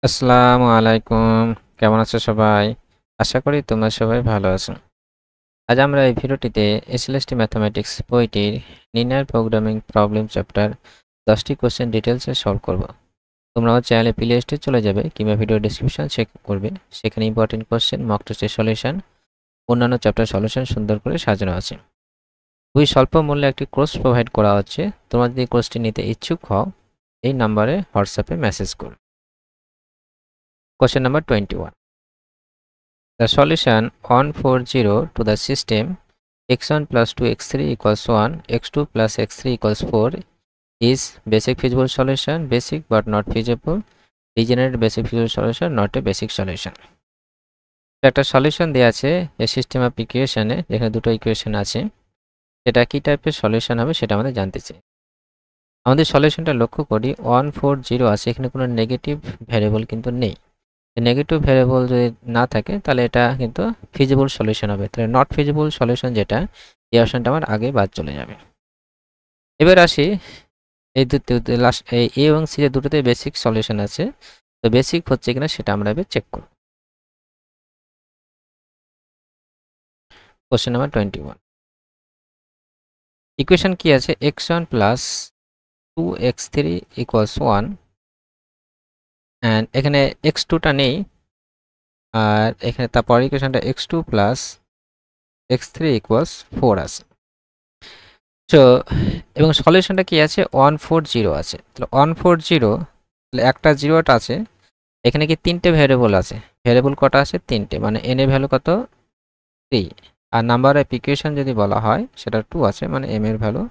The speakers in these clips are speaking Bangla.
আসসালামু আলাইকুম। কেমন আছো সবাই? আশা করি তোমরা সবাই ভালো আছো। আজ আমরা এই ভিডিওটিতে এসএলএসটি ম্যাথমেটিক্স বইটির লিনিয়ার প্রোগ্রামিং প্রবলেম চ্যাপ্টার 10টি কোশ্চেন ডিটেইলসে সলভ করব। তোমরা আমার চ্যানেলে প্লেলিস্টে চলে যাবে কিংবা ভিডিও ডেসক্রিপশন চেক করবে। সেখানে ইম্পর্টেন্ট কোশ্চেন, মক টেস্টের সলিউশন, অন্যান্য চ্যাপ্টার সলিউশন সুন্দর করে সাজানো আছে। খুবই স্বল্প মূল্যে একটি কোর্স প্রোভাইড করা হচ্ছে। তোমরা যদি কোর্সটি নিতে ইচ্ছুক হও, এই নম্বরে হোয়াটসঅ্যাপে মেসেজ করো। Question number 21. The solution 140 to the system x1 plus 2x3 equals 1, x2 plus x3 equals 4 is basic feasible solution, basic but not feasible, degenerate basic feasible solution, not a basic solution. একটা সলিউশন দেওয়া আছে এই সিস্টেম অফ ইকুয়েশনে, যেখানে দুটো ইকুয়েশন আছে। সেটা কি টাইপের সলিউশন হবে সেটা আমাদের জানতে চাই। আমাদের সলিউশনটা লক্ষ্য করি 140 আছে, এখানে কোনো নেগেটিভ ভ্যারিয়েবল কিন্তু নেই। নেগেটিভ ভ্যারিয়েবল যদি না থাকে তাহলে এটা কিন্তু ফিজিবল সলিউশন হবে। তাহলে নট ফিজিবল সলিউশন যেটা, এই অপশনটা আমার আগে বাদ চলে যাবে। এবার আসি এই লাস্ট এ এবং সি এর দুটোতে বেসিক সলিউশন আছে, তো বেসিক হচ্ছে কিনা সেটা আমরা এবার চেক করব। কোশ্চেন নাম্বার 21, ইকুয়েশন কি আছে? x1 plus 2x3 equals 1 and এখানে x2টা নেই, আর এখানে তারপর ইকুয়েশনটা x2 প্লাস x3 ইকুয়ালস 4 আছে। সো এবং সলিউশনটা কি আছে? 140 আছে। তাহলে 140, তাহলে একটা জিরোটা আছে। এখানে কি তিনটে ভ্যারিয়েবল আছে? ভ্যারিয়েবল কটা আছে? তিনটে, মানে n এর ভ্যালু কত? 3। আর নাম্বার অফ ইকুয়েশন যদি বলা হয় সেটা 2 আছে, মানে m এর ভ্যালু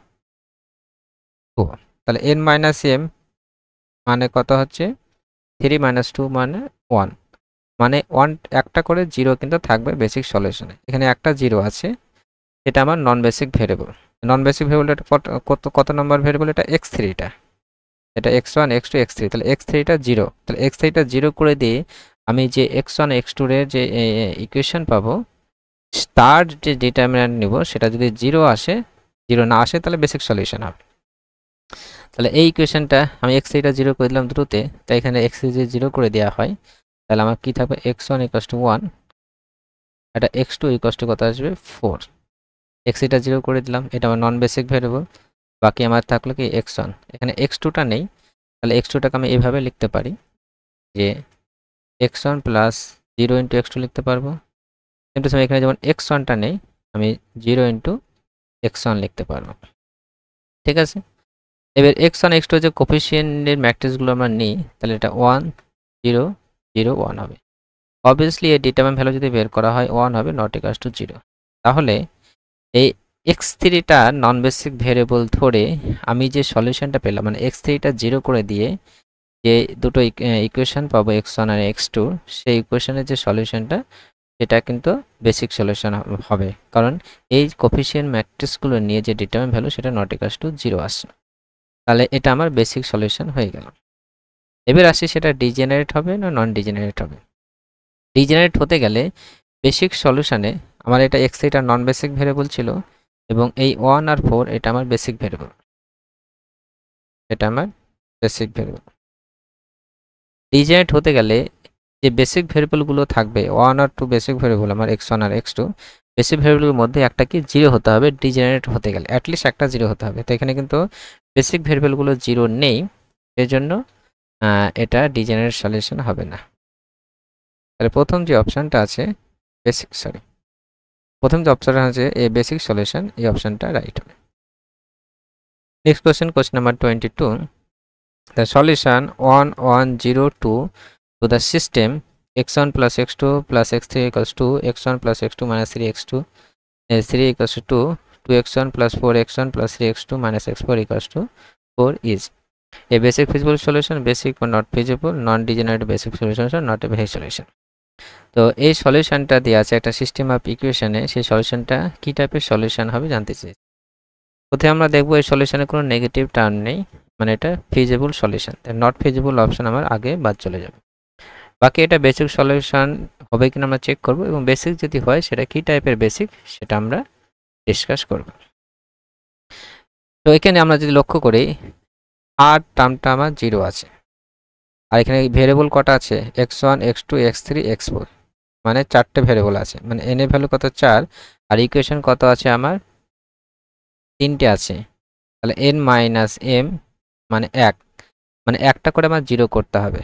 2। তাহলে n মাইনাস m মানে কত হচ্ছে? 3 মাইনাস 2 মানে 1, মানে 1 একটা করে জিরো কিন্তু থাকবে বেসিক সলিউশনে। এখানে একটা জিরো আছে, এটা আমার নন বেসিক ভ্যারিয়েবল। নন বেসিক ভ্যারিয়েবলটা কত কত নম্বর ভ্যারিয়েবল? এটা x3টা, এটা x1 x2 x3, তাহলে x3টা 0। তাহলে x3টা 0 করে দিয়ে আমি যে x1 x2 এর যে ইকুয়েশন পাবো, তার যে ডিটারমিন্যান্ট নিব সেটা যদি 0 আসে, 0 না আসে তাহলে বেসিক সলিউশন হবে। তাহলে এই ইকুয়েশনটা আমি x3টা 0 করে দিলাম দুটোতে, তাই এখানে x3 যদি 0 করে দেওয়া হয় তাহলে আমার কি থাকবে? x1 = 1, এটা x2 = কত আসবে? 4। x3টা 0 করে দিলাম, এটা আমার নন বেসিক ভ্যারিয়েবল। বাকি আমার থাকলো কি? x1। এখানে x2টা নেই, তাহলে x2টাকে আমি এভাবে লিখতে পারি যে x1 প্লাস 0 ইন্টু x2 লিখতে পারবো। কিন্তু এখানে যেমন x1টা নেই, আমি 0 ইন্টু x1 লিখতে পারবো। ঠিক আছে, এবার x1 x2 যে কোফিসিয়েন্টের ম্যাট্রিক্সগুলো আমরা নিই, তাহলে এটা 1 0 0 1 হবে। অবভিয়াসলি এই ডিটারমিন্যান্ট ভ্যালু যদি বের করা হয় 1 হবে, নট ইকুয়ালস টু 0। তাহলে এই x3টা নন বেসিক ভ্যারিয়েবল ধরে আমি যে সলিউশনটা পেলাম, মানে x3টা 0 করে দিয়ে যে দুটো ইকুয়েশন পাবো x1 আর x2, সেই ইকুয়েশনের যে সলিউশনটা সেটা কিন্তু বেসিক সলিউশন হবে, কারণ এই কোফিসিয়েন্ট ম্যাট্রিক্সগুলো নিয়ে যে ডিটারমিন্যান্ট ভ্যালু সেটা নট ইকুয়ালস টু 0 আসছে। তাহলে এটা আমার বেসিক সলিউশন হয়ে গেল। এবার আসি সেটা ডিজেনারেট হবে না নন ডিজেনারেট হবে। ডিজেনারেট হতে গেলে বেসিক সলিউশনে আমার এটা x3টা নন বেসিক ভ্যারিয়েবল ছিল এবং এই 1 আর 4 এটা আমার বেসিক ভ্যারিয়েবল, এটা আমার বেসিক ভ্যারিয়েবল। ডিজেনারেট হতে গেলে যে বেসিক ভ্যারিয়েবলগুলো থাকবে 1 আর 2 বেসিক ভ্যারিয়েবল আমার x1 আর x2, বেসিক ভ্যারিয়েবলের মধ্যে একটা কি 0 হতে হবে ডিজেনারেট হতে গেলে, অ্যাটলিস্ট একটা 0 হতে হবে। তো এখানে কিন্তু বেসিক ভ্যারিয়েবলগুলো 0 নেই, এজন্য এটা ডিজেনারেট সলিউশন হবে না। তাহলে প্রথম যে অপশনটা আছে প্রথম যে অপশনটা আছে এই বেসিক সলিউশন, এই অপশনটা রাইট হবে। Next question number 22, the solution 1102 to the system x1 plus x2 plus x3 equals 2, x1 plus x2 minus 3x2 3 equals to 2, 2x1 plus 4x1 plus 3x2 minus x4 equals to 4 is a basic feasible solution, basic but not feasible, non-degenerate basic solution, not a basic solution. তো এই সলিউশনটা দেওয়া আছে একটা সিস্টেম অফ ইকুয়েশনে, সেই সলিউশনটা কি টাইপের সলিউশন হবে জানতে চাই। প্রথমে আমরা দেখব এই সলিউশনে কোনো নেগেটিভ টার্ম নেই, মানে এটা feasible solution. Not feasible option আমার আগে বাদ চলে যাবে। বাকি এটা বেসিক সলিউশন হবে কিনা আমরা চেক করব, এবং বেসিক যদি হয় সেটা কি টাইপের বেসিক সেটা আমরা ডিসকাস করব। তো এখানে আমরা যদি লক্ষ্য করি আর টার্মটা আমার 0 আছে, আর এখানে ভেরিয়েবল কটা আছে x1 x2 x3 x4 মানে 4টে ভেরিয়েবল আছে মানে n এর ভ্যালু কত 4 আর ইকুয়েশন কত আছে আমার 3টে আছে তাহলে n - m মানে 1 মানে একটা করে আমার 0 করতে হবে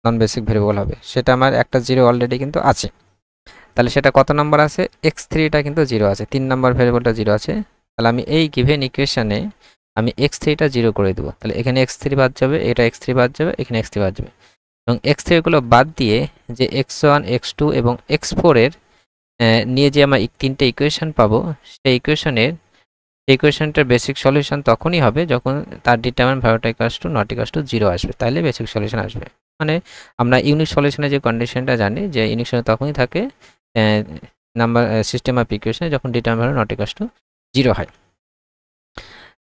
নন বেসিক ভেরিয়েবল হবে সেটা আমার একটা 0 অলরেডি কিন্তু আছে তাহলে সেটা কত নাম্বার আছে x3টা কিন্তু 0 আছে 3 নাম্বার ভেরিয়েবলটা 0 আছে তাহলে আমি এই গিভেন ইকুয়েশনে আমি x3টা 0 করে দেব তাহলে এখানে x3 বাদ যাবে এটা x3 বাদ যাবে এখানে x3 বাদ যাবে এবং x3 গুলো বাদ দিয়ে যে x1 x2 এবং x4 এর নিয়ে যে আমরা তিনটে ইকুয়েশন পাবো সেই ইকুয়েশনটার বেসিক সলিউশন তখনই হবে যখন তার ডিটারমিনেন্ট ভ্যালুটা equals to not equals to 0 আসবে তাহলে বেসিক সলিউশন আসবে মানে আমরা ইউনিক সলিউশনের যে কন্ডিশনটা জানি যে ইউনিক সলিউশন তখনই থাকে নাম্বার সিস্টেম অফ ইকুয়েশনে যখন determinant value not equals to 0 হয়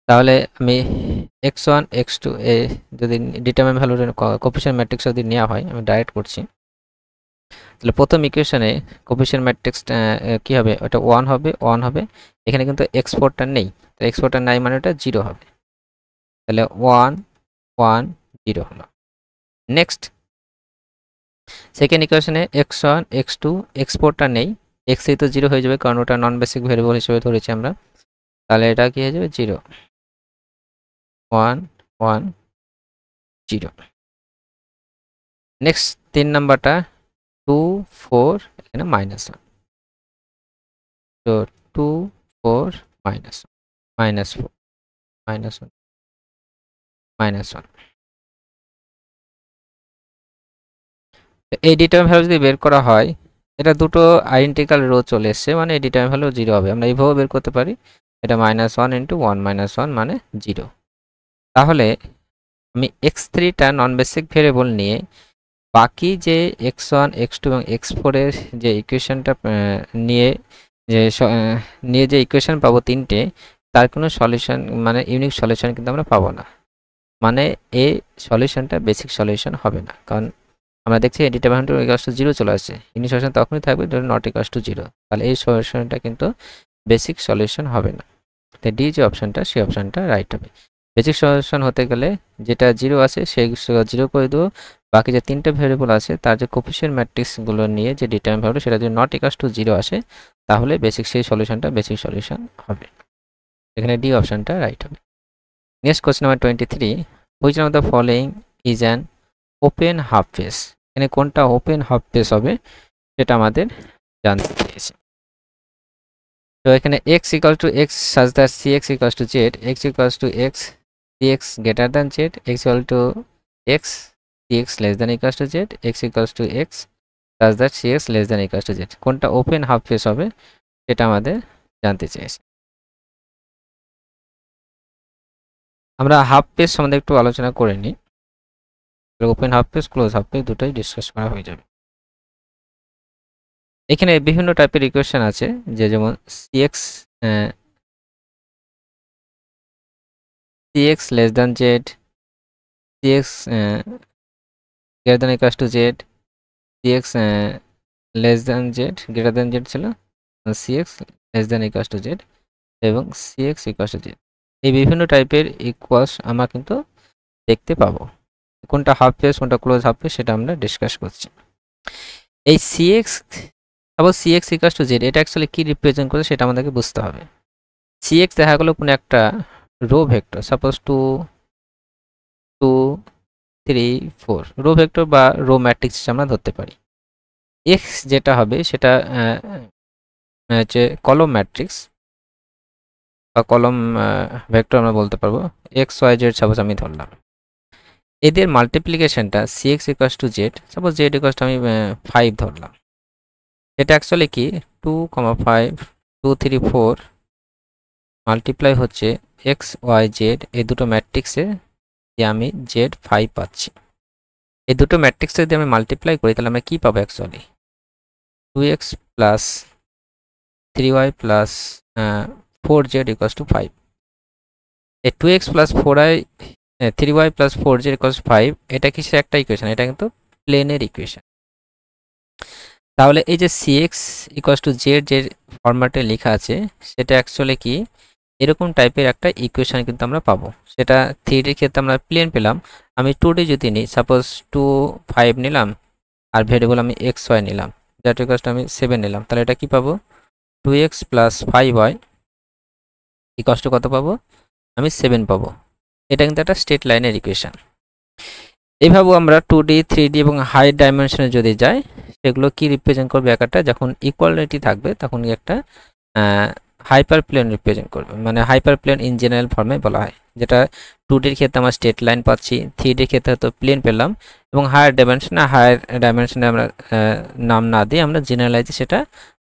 তাহলে আমি x1 x2 এ যদি ডিটারমিনেন্ট ভ্যালুর কোএফিশিয়েন্ট ম্যাট্রিক্স যদি নেওয়া হয় আমি ডাইরেক্ট করছি তাহলে প্রথম ইকুয়েশনে কোএফিশিয়েন্ট ম্যাট্রিক্সটা কি হবে ওটা 1 হবে এখানে কিন্তু x4টা নেই তাহলে x4টা নাই মানে ওটা 0 হবে তাহলে 1 1 0 হলো নেক্সট সেকেন্ড ইকুয়েশনে x1 x2 x4টা নেই x3 তো 0 হয়ে যাবে কারণ ওটা নন বেসিক ভেরিয়েবল হিসেবে ধরেছি আমরা তাহলে এটা কি হয়ে যাবে 0 1 1 0 নেক্সট 3 নাম্বারটা 2 4 এখানে -1 তো 2 4 -1 -4 -1 এই ডিটারমিনেন্ট ভ্যালু যদি বের করা হয় এটা দুটো আইডেন্টিক্যাল রো চলে এসছে মানে এই ডিটারমিনেন্ট ভ্যালু 0 হবে আমরা এইভাবে বের করতে পারি এটা -1 * 1 - 1 মানে 0 তাহলে আমি x3টা নন বেসিক ভেরিয়েবল নিয়ে বাকি যে x1 x2 এবং x4 এর যে ইকুয়েশনটা নিয়ে যে ইকুয়েশন পাবো তিনটে তার কোনো সলিউশন মানে ইউনিক সলিউশন কিন্তু আমরা পাবো না মানে এই সলিউশনটা বেসিক সলিউশন হবে না কারণ আমরা দেখছি ডিটারমিনেন্ট ইকুয়ালস টু 0 চলে আসছে ইউনিক সলিউশন তখনই থাকবে যখন নট ইকুয়ালস টু 0 তাহলে এই সলিউশনটা কিন্তু বেসিক সলিউশন হবে না তাই ডি যে অপশনটা সেই অপশনটা রাইট হবে বেসিক সলিউশন হতে গেলে যেটা 0 আছে সেই 0 করে দেবো বাকি যে তিনটে ভেরিয়েবল আছে তার যে কোএফিশিয়েন্ট ম্যাট্রিক্সগুলো নিয়ে যে ডিটারমিনেন্ট ভ্যালু সেটা যদি নট ইকুয়ালস টু 0 আসে তাহলে বেসিক সেই সলিউশনটা বেসিক সলিউশন হবে এখানে ডি অপশনটা রাইট হবে next question number 23 which of the following is an open half space এখানে কোনটা ওপেন হাফ স্পেস হবে সেটা আমাদের জানতে চেয়েছে তো এখানে x equal to x such that cx equals to z x equals to x cx greater than z x equal to x cx less than equals to z x equals to x such that cx less than equals to z কোনটা ওপেন হাফ স্পেস হবে সেটা আমাদের জানতে চেয়েছে আমরা হাফ স্পেস সম্বন্ধে একটু আলোচনা করে নিই open half space close half space দুটোই ডিসকাস করা হয়ে যাবে এখানে বিভিন্ন টাইপের ইকুয়েশন আছে যে যেমন cx less than z cx greater than equals to z cx less than z greater than z ছিল cx less than equals to z এবং cx equals to z এই বিভিন্ন টাইপের ইকুয়ালস আমরা কিন্তু দেখতে পাবো কোনটা হাফ স্পেস কোনটা ক্লোজ হাফ স্পেস সেটা আমরা ডিসকাস করছি এই cx suppose cx equals to z এটা অ্যাকচুয়ালি কি রিপ্রেজেন্ট করে সেটা আমাদেরকে বুঝতে হবে cx দেখা গেল কোনো একটা row vector suppose 2 2 3 4 row vector বা রো ম্যাট্রিক্স আমরা ধরতে পারি x যেটা হবে সেটা হচ্ছে কলম ম্যাট্রিক্স বা কলম ভেক্টর আমরা বলতে পারবো x y z সাপোজ আমি ধরলাম এদের মাল্টিপ্লিকেশনটা cx equals to z suppose z equals to আমি 5 ধরলাম এটা অ্যাকচুয়ালি কি 2, 5 2 3 4 মাল্টিপ্লাই হচ্ছে x y z এই দুটো ম্যাট্রিক্সে যে আমি z 5 পাচ্ছি এই দুটো ম্যাট্রিক্সে যদি আমি মাল্টিপ্লাই করি তাহলে আমরা কি পাবো actually 2x plus 3y plus 4z equals to 5 এই 2x plus 3y plus 4z equals to 5 এটা কিসের একটা ইকুয়েশন এটা কিন্তু প্লেনের ইকুয়েশন তাহলে এই যে cx equals to z যে ফরম্যাটে লেখা আছে সেটা অ্যাকচুয়ালি কি এরকম টাইপের একটা ইকুয়েশন কিন্তু আমরা পাবো। সেটা 3Dর ক্ষেত্রে আমরা প্লেন পেলাম। আমি 2D যদি নিই, সাপোজ 2 5 নিলাম আর ভেরিয়েবল আমি xy নিলাম, দ্যাট ইকুয়ালস টু আমি 7 নিলাম, তাহলে এটা কি পাবো 2x plus 5y equals to কত পাবো, আমি 7 পাবো। এটা কিন্তু একটা স্ট্রেট লাইনের ইকুয়েশন। এইভাবে আমরা 2D 3D এবং হাই ডাইমেনশনে যদি যাই, সেগুলো কি রিপ্রেজেন্ট করবে একটা, যখন ইকুয়ালিটি থাকবে তখন একটা হাইপার প্লেন রিপ্রেজেন্ট করবে, মানে হাইপার প্লেন ইন জেনারেল ফর্মে বলা হয়। যেটা 2Dর ক্ষেত্রে আমরা স্ট্রেট লাইন পাচ্ছি, 3Dর ক্ষেত্রে হয়তো প্লেন পেলাম, এবং হায়ার ডাইমেনশনে আমরা নাম না দিয়ে আমরা জেনারেলাইজে সেটা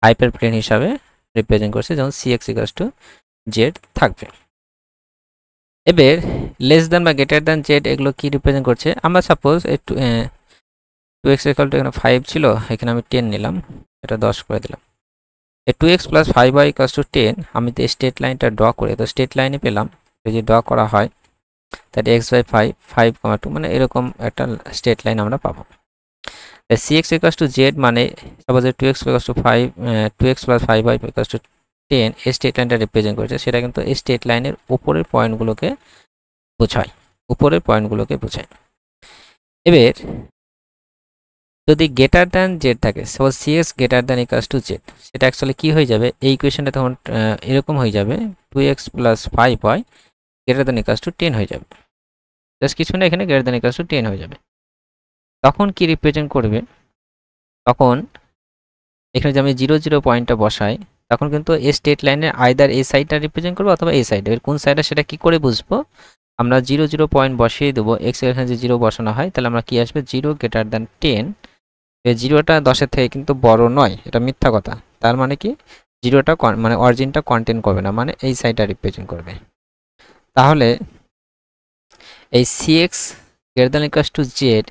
হাইপার প্লেন হিসাবে রিপ্রেজেন্ট করছি, যেমন cx ইকুয়ালস টু জেড থাকবে। এবার লেস দ্যান বা গ্রেটার দ্যান জেড এগুলো কি রিপ্রেজেন্ট করছে, আমরা সাপোজ 2x ইকুয়াল টু এখানে 5 ছিল, এখানে আমি 10 নিলাম, এটা 10 করে দিলাম। 2x plus 5y equals to 10, আমি তো স্ট্রেট লাইনটা ড্র করে, তো স্ট্রেট লাইনে পেলাম যদি ড্র করা হয় তাহলে x বাই 5 5,2 মানে এরকম একটা স্ট্রেট লাইন আমরা পাবো। cx ইকুয়ালস টু জেড মানে suppose 2x equals to 5 2x plus 5y equals to 10 এই স্ট্রেট লাইনটা রিপ্রেজেন্ট করেছে, সেটা কিন্তু এই স্ট্রেট লাইনের উপরের পয়েন্টগুলোকে বোঝায়, এবার যদি গ্রেটার দ্যান জেড থাকে, suppose CX greater than equals to Z, সেটা অ্যাকচুয়ালি কি হয়ে যাবে, এই ইকুয়েশনটা তখন এরকম হয়ে যাবে 2x plus 5y greater than equals two 10 হয়ে যাবে। জাস্ট কিছু না, এখানে গ্রেটার দ্যান ইকুয়ালস টু 10 হয়ে যাবে। তখন কি রিপ্রেজেন্ট করবে, তখন এখানে যে আমি 0 0 পয়েন্টটা বসাই, তখন কিন্তু এই স্ট্রেট লাইনের আইদার এই সাইডটা রিপ্রেজেন্ট করবো অথবা এই সাইডে। এর কোন সাইডটা সেটা কি করে বুঝবো, আমরা 0 0 পয়েন্ট বসিয়ে দেবো, এক্স এখানে যে 0 বসানো হয় তাহলে আমরা কি আসবে 0 গ্রেটার দ্যান 10। এই 0টা 10-এর থেকে কিন্তু বড় নয়, এটা মিথ্যা কথা। তার মানে কি 0টা মানে অরিজিনটা কন্টেন্ট করবে না, মানে এই সাইডটা রিপ্রেজেন্ট করবে। তাহলে এই cx greater than equals to Z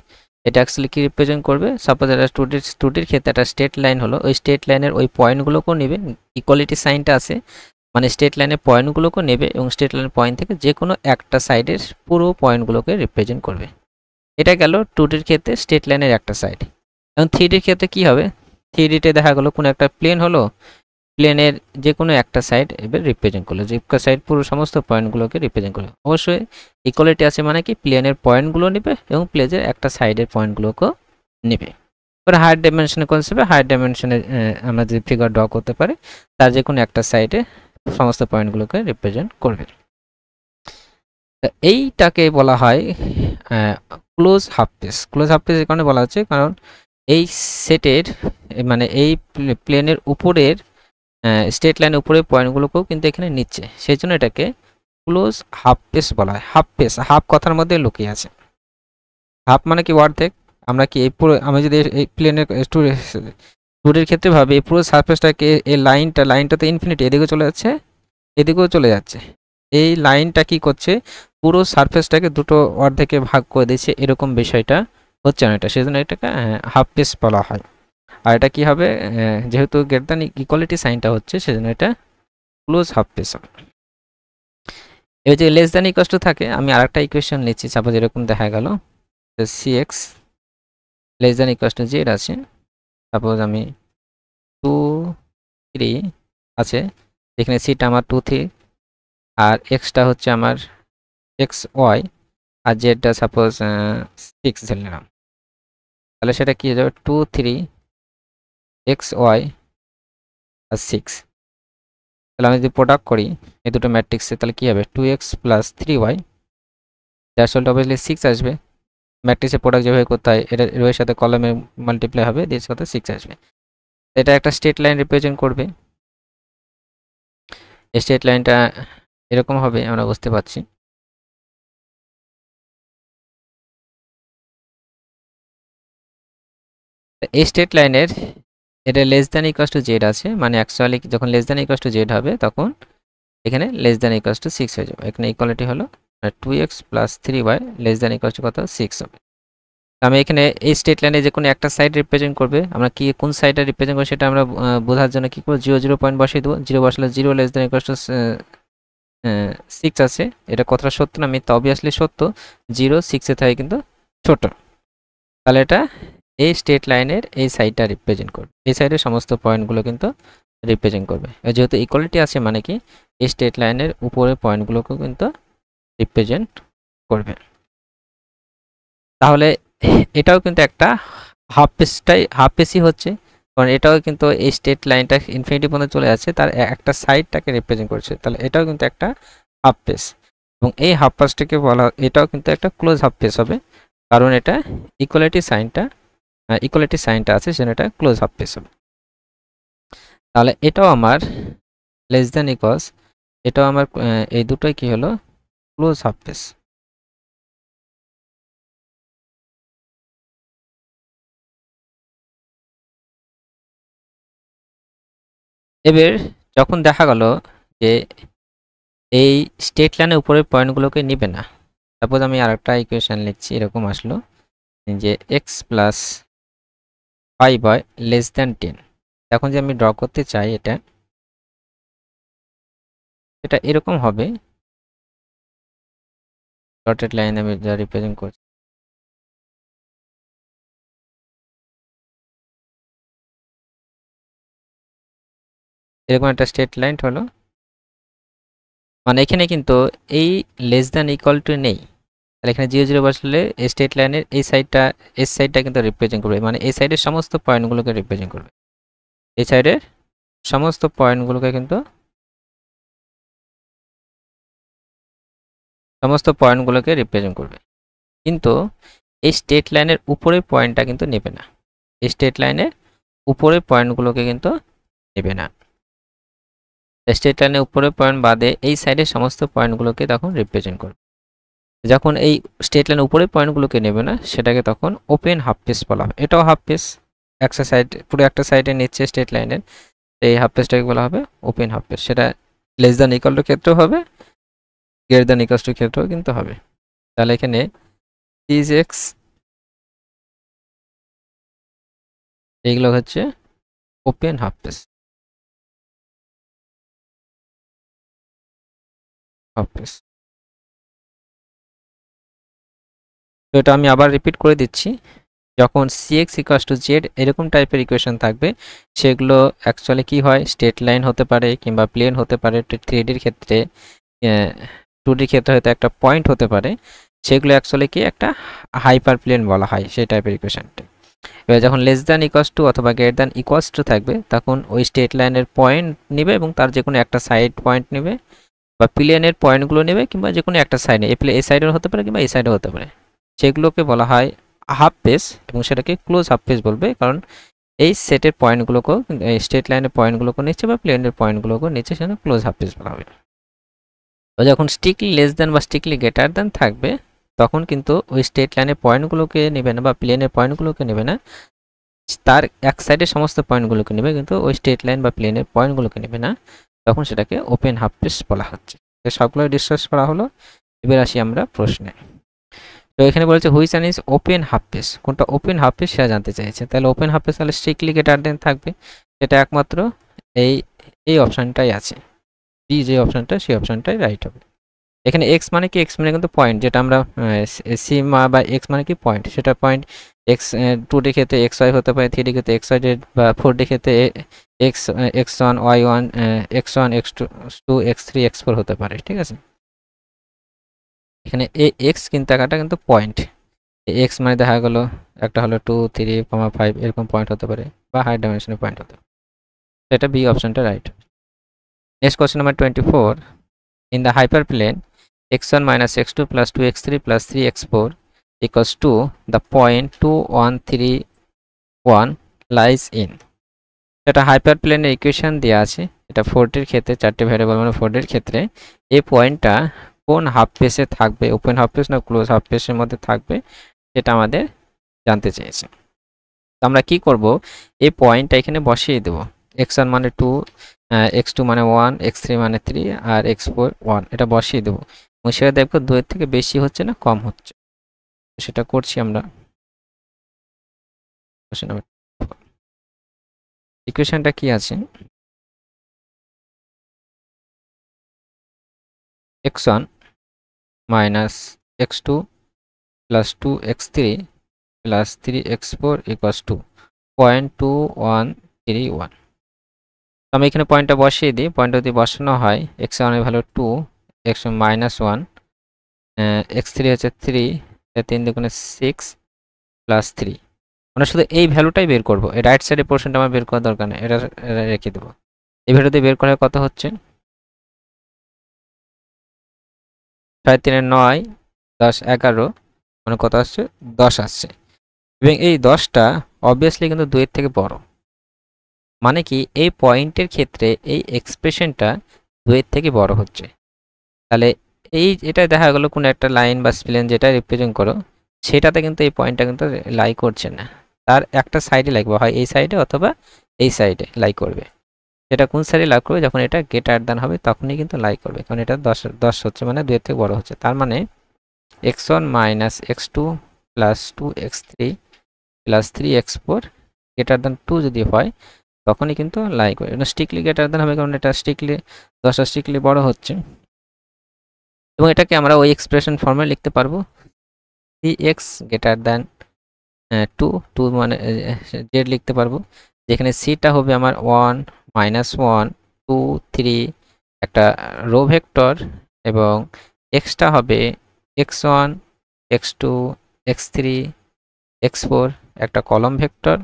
এটা অ্যাকচুয়ালি কি রিপ্রেজেন্ট করবে, সাপোজ এটা স্টুডির ক্ষেত্রে একটা স্ট্রেট লাইন হলো, ওই স্ট্রেট লাইনের ওই পয়েন্টগুলোকেও নেবে, ইকুয়ালিটি সাইনটা আছে মানে স্ট্রেট লাইনের পয়েন্টগুলোকেও নেবে এবং স্ট্রেট লাইনের পয়েন্ট থেকে যে কোনো একটা সাইডের পুরো পয়েন্টগুলোকে রিপ্রেজেন্ট করবে। এটা গেল 2Dর ক্ষেত্রে স্ট্রেট লাইনের একটা সাইড। এবং 3Dর ক্ষেত্রে কি হবে, 3Dতে দেখা গেলো কোনো একটা প্লেন হলো, প্লেনের যে কোনো একটা সাইড এবার রিপ্রেজেন্ট করলো, যে একটা সাইড পুরো সমস্ত পয়েন্টগুলোকে রিপ্রেজেন্ট করলো। অবশ্যই ইকুয়ালিটি আছে মানে কি প্লেনের পয়েন্টগুলো নেবে এবং প্লেনের একটা সাইডের পয়েন্টগুলোকেও নেবে। এবার হায়ার ডাইমেনশনের কনসেপ্টে হায়ার ডাইমেনশনে আমরা যদি ফিগার ড্র করতে পারি, তার যে কোনো একটা সাইডে সমস্ত পয়েন্টগুলোকে রিপ্রেজেন্ট করবে। এইটাকে বলা হয় close half pace. Close half pace এই কারণে বলা হচ্ছে কারণ এই সেটের মানে এই প্লেনের উপরের স্ট্রেট লাইনের উপরে পয়েন্টগুলোকেও কিন্তু এখানে নিচ্ছে, সেই জন্য এটাকে ক্লোজ হাফ পেস বলা হয়। হাফ পেস, হাফ কথার মধ্যে লুকিয়ে আছে। হাফ মানে কি অর্ধেক, আমরা কি এই পুরো আমি যদি এই প্লেনের টুরের ক্ষেত্রে ভাবি, এই পুরো সারফেসটাকে এই লাইনটা তো ইনফিনিটি, এদিকেও চলে যাচ্ছে এদিকেও চলে যাচ্ছে, এই লাইনটা কি করছে পুরো সারফেসটাকে দুটো অর্ধেকে ভাগ করে দিচ্ছে, এরকম বিষয়টা হচ্ছে না এটা, সেজন্য এটাকে হাফ পেস বলা হয়। আর এটা কি হবে, যেহেতু গ্রেটার দ্যান ইকুয়ালিটি সাইনটা হচ্ছে সেজন্য এটা ক্লোজ হাফ পেস হবে। এই যে লেস দ্যান ইকুয়ালস টু থাকে, আমি আরেকটা ইকুয়েশন নিচ্ছি, সাপোজ এরকম দেখা গেল cx less than equals to Z আছে, সাপোজ আমি 2 3 আছে, এখানে সিটা আমার 2 3 আর এক্সটা হচ্ছে আমার এক্স ওয়াই আর জেডটা সাপোজ 6 ধরে নিলাম, তাহলে সেটা কি হয়ে যাবে 2 3 এক্স ওয়াই আর 6। তাহলে আমি যদি প্রোডাক্ট করি এই দুটো ম্যাট্রিক্সে, তাহলে কি হবে 2x plus 3y, that's all obviously 6 আসবে। ম্যাট্রিক্সের প্রোডাক্ট যেভাবে করতে হয়, এটা এর সাথে কলামে মাল্টিপ্লাই হবে, দিয়ে সাথে 6 আসবে। এটা একটা স্ট্রেট লাইন রিপ্রেজেন্ট করবে, এই স্ট্রেট লাইনটা এরকম হবে আমরা বুঝতে পারছি। এই স্ট্রেট লাইনের এটা less than equals to Z আছে, মানে অ্যাকচুয়ালি যখন less than equals to Z হবে তখন এখানে লেস দ্যান ইকুয়ালস টু 6 হয়ে যাবে। এখানে ইকুয়ালিটি হলো 2x plus 3y less than equals two কত 6 হবে। আমি এখানে এই স্ট্রেট লাইনে যে কোনো একটা সাইড রিপ্রেজেন্ট করবে, আমরা কি কোন সাইডটা রিপ্রেজেন্ট করব সেটা আমরা বোঝার জন্য কি করব 0 0 পয়েন্ট বসিয়ে দেবো। 0 বসালে 0 লেস দ্যান ইকুয়ালস টু 6 আছে, এটা কতটা সত্য না মিথ্যা, অবভিয়াসলি সত্য, 0 6 এর থেকে কিন্তু ছোট, তাহলে এটা এই স্ট্রেট লাইনের এই সাইডটা রিপ্রেজেন্ট করবে, এই সাইডের সমস্ত পয়েন্টগুলো কিন্তু রিপ্রেজেন্ট করবে। যেহেতু ইকুয়ালিটি আছে মানে কি এই স্ট্রেট লাইনের উপরে পয়েন্টগুলোকেও কিন্তু রিপ্রেজেন্ট করবে। তাহলে এটাও কিন্তু একটা হাফ পেসই হচ্ছে, কারণ এটাও কিন্তু এই স্ট্রেট লাইনটা ইনফিনিটি পর্যন্ত চলে যাচ্ছে, তার একটা সাইডটাকে রিপ্রেজেন্ট করছে, তাহলে এটাও কিন্তু একটা হাফ পেস। এবং এই হাফ পেসটাকে বলা, এটাও কিন্তু একটা ক্লোজ হাফ পেস হবে, কারণ এটা ইকুয়ালিটি সাইনটা আছে সেজন্য এটা ক্লোজ হাফ পেস হবে। তাহলে এটাও আমার লেস দ্যান ইকুয়ালস, এটাও আমার এই দুটোই কি হলো ক্লোজ হাফ পেস। এবার যখন দেখা গেল যে এই স্ট্রেট লাইনের উপরের পয়েন্টগুলোকে নিবে না, সাপোজ আমি আরেকটা ইকুয়েশন লিখছি, এরকম আসলো যে x plus 5y less than 10। এখন যে আমি ড্র করতে চাই এটা এরকম হবে, ডটেড লাইন আমি যা রিপ্রেজেন্ট করছি, এরকম একটা স্ট্রেট লাইন হলো। মানে এখানে কিন্তু এই লেস দ্যান ইকুয়াল টু নেই, তাহলে এখানে 0 0 বসলে এই স্ট্রেট লাইনের এই সাইডটা কিন্তু রিপ্রেজেন্ট করবে, মানে এই সাইডের সমস্ত পয়েন্টগুলোকে রিপ্রেজেন্ট করবে, এই সাইডের সমস্ত পয়েন্টগুলোকে কিন্তু রিপ্রেজেন্ট করবে। কিন্তু এই স্ট্রেট লাইনের উপরের পয়েন্টটা কিন্তু নেবে না, এই স্ট্রেট লাইনের উপরের পয়েন্টগুলোকে কিন্তু নেবে না। স্ট্রেট লাইনের উপরের পয়েন্ট বাদে এই সাইডের সমস্ত পয়েন্টগুলোকে তখন রিপ্রেজেন্ট করবে। যখন এই স্ট্রেট লাইনের উপরের পয়েন্টগুলোকে নেবে না, সেটাকে তখন ওপেন হাফ পেস বলা হয়। এটাও হাফ পেস, একটা সাইড, পুরো একটা সাইডে নিচ্ছে স্ট্রেট লাইনের, এই হাফ পেসটাকে বলা হবে ওপেন হাফ পেস। সেটা লেস দ্যান ইকুয়াল টু ক্ষেত্রেও হবে, গ্রেটার দ্যান ইকুয়াল টু ক্ষেত্রেও কিন্তু হবে। তাহলে এখানে সিজ এক্স এইগুলো হচ্ছে ওপেন হাফ পেস। তো এটা আমি আবার রিপিট করে দিচ্ছি, যখন cx ইকুয়ালস টু জেড এরকম টাইপের ইকুয়েশন থাকবে, সেগুলো অ্যাকচুয়ালি কি হয়, স্ট্রেট লাইন হতে পারে কিংবা প্লেন হতে পারে, 3Dর ক্ষেত্রে 2Dর ক্ষেত্রে হয়তো একটা পয়েন্ট হতে পারে, সেগুলো অ্যাকচুয়ালি কি একটা হাইপার প্লেন বলা হয় সেই টাইপের ইকুয়েশনটা। এবার যখন লেস দ্যান ইকুয়ালস টু অথবা গ্রেটার দ্যান ইকুয়ালস টু থাকবে, তখন ওই স্ট্রেট লাইনের পয়েন্ট নেবে এবং তার যে কোনো একটা সাইড পয়েন্ট নেবে, বা প্লেনের পয়েন্টগুলো নেবে, কিংবা যে কোনো একটা সাইডে, এই সাইডেও হতে পারে কিংবা এই সাইডেও হতে পারে, সেগুলোকে বলা হয় হাফ পেস, এবং সেটাকে ক্লোজ হাফ পেস বলবে, কারণ এই সেটের পয়েন্টগুলোকেও, স্ট্রেট লাইনের পয়েন্টগুলোকে নিচ্ছে বা প্লেনের পয়েন্টগুলোকেও নিচ্ছে, সেটা ক্লোজ হাফ পেস বলা হবে। তো যখন স্ট্রিক্টলি লেস দ্যান বা স্ট্রিক্টলি গ্রেটার দ্যান থাকবে, তখন কিন্তু ওই স্ট্রেট লাইনের পয়েন্টগুলোকে নেবে না বা প্লেনের পয়েন্টগুলোকে নেবে না, তার এক সাইডের সমস্ত পয়েন্টগুলোকে নেবে, কিন্তু ওই স্ট্রেট লাইন বা প্লেনের পয়েন্টগুলোকে নেবে না, তখন সেটাকে ওপেন হাফ পেস বলা হচ্ছে। তো সবগুলো ডিসকাস করা হলো, এবার আসি আমরা প্রশ্নে। তো এখানে বলেছে which one is open half pace, কোনটা ওপেন হাফ পেস সেটা জানতে চাইছে। তাহলে ওপেন হাফ পেস তাহলে স্ট্রিক্টলি গ্রেটার দেন থাকবে, সেটা একমাত্র এই এই অপশনটাই আছে, বি যে অপশনটা, সেই অপশনটাই রাইট হবে। এখানে এক্স মানে কি, এক্স মানে কিন্তু পয়েন্ট, যেটা আমরা সীমা বা এক্স মানে কি পয়েন্ট, সেটা পয়েন্ট এক্স 2D ক্ষেত্রে এক্স ওয়াই হতে পারে, 3D ক্ষেত্রে এক্স ওয়াই জেড, বা 4D ক্ষেত্রে x one y one, x one x two x three x four হতে পারে, ঠিক আছে। এখানে এক্স কিন্তু একটা কিন্তু পয়েন্ট, এক্স মানে দেখা গেল একটা হলো 2 3, 5 এরকম পয়েন্ট হতে পারে, বা হাই ডাইমেনশনের পয়েন্ট হতে পারে, এটা বি অপশনটা right. Next question number 24, in the hyperplane x1 minus x2 plus 2x3 plus 3x4 equals to the point 2 1 3 1 lies in, এটা হাইপারপ্লেনের ইকুয়েশন দেওয়া আছে, এটা 4Dর ক্ষেত্রে, চারটে ভ্যারিয়েবল মানে 4Dর ক্ষেত্রে এই পয়েন্টটা কোন হাফ পেসে থাকবে, ওপেন হাফ পেস না ক্লোজ হাফ পেসের মধ্যে থাকবে, সেটা আমাদের জানতে চেয়েছে। আমরা কি করব, এই পয়েন্টটা এখানে বসিয়ে দেব, x1 মানে 2, x2 মানে 1, x3 মানে 3 আর x4 1, এটা বসিয়ে দেব, এবং সেটা দেখবো 2 এর থেকে বেশি হচ্ছে না কম হচ্ছে, সেটা করছি আমরা। ইকুয়েশনটা কি আছে, x1 minus x2 plus 2x3 plus 3x4 equals to 0.2131, তো আমি এখানে পয়েন্টটা বসিয়ে দিই। পয়েন্টটা যদি বসানো হয় x1 এর ভ্যালু 2, x1 -1, x3 হচ্ছে 3, 3 দুগুণে 6 প্লাস 3। আমরা শুধু এই ভ্যালুটাই বের করব। এই রাইট সাইডের পোর্শনটা আমার বের করার দরকার নেই, এটা রেখে দেবো। এই ভ্যালু দিয়ে বের করা কত হচ্ছে 6 3 9 10 11, মানে কত আসছে 10 আসছে। এবং এই 10টা অবভিয়াসলি কিন্তু 2 এর থেকে বড়, মানে কি এই পয়েন্টের ক্ষেত্রে এই এক্সপ্রেশনটা 2 এর থেকে বড় হচ্ছে। তাহলে এটা দেখা গেল কোনো একটা লাইন বা স্প্লেন যেটা রিপ্রেজেন্ট করো সেটাতে কিন্তু এই পয়েন্টটা কিন্তু লাই করছে না, তার একটা সাইডে লাগবে, হয় এই সাইডে অথবা এই সাইডে লাই করবে। সেটা কোন সাইডে লাই করবে, যখন এটা গ্রেটার দ্যান হবে তখনই কিন্তু লাই করবে, কারণ এটা 10 হচ্ছে মানে 2 এর থেকে বড় হচ্ছে। তার মানে x1 - x2 plus 2x3 plus 3x4 greater than 2 যদি হয় তখনই কিন্তু লাই করবে। এটা স্ট্রিক্টলি গ্রেটার দ্যান হবে, কারণ এটা স্ট্রিক্টলি 10টা স্ট্রিক্টলি বড় হচ্ছে। এবং এটাকে আমরা ওই এক্সপ্রেশন ফর্মে লিখতে পারবো 3x গ্রেটার দ্যান 2 মানে z লিখতে পারবো, যেখানে সিটা হবে আমার 1 -1 2 3 একটা রো ভেক্টর, এবং এক্সটা হবে x1 x2 x3 x4 একটা কলম ভেক্টর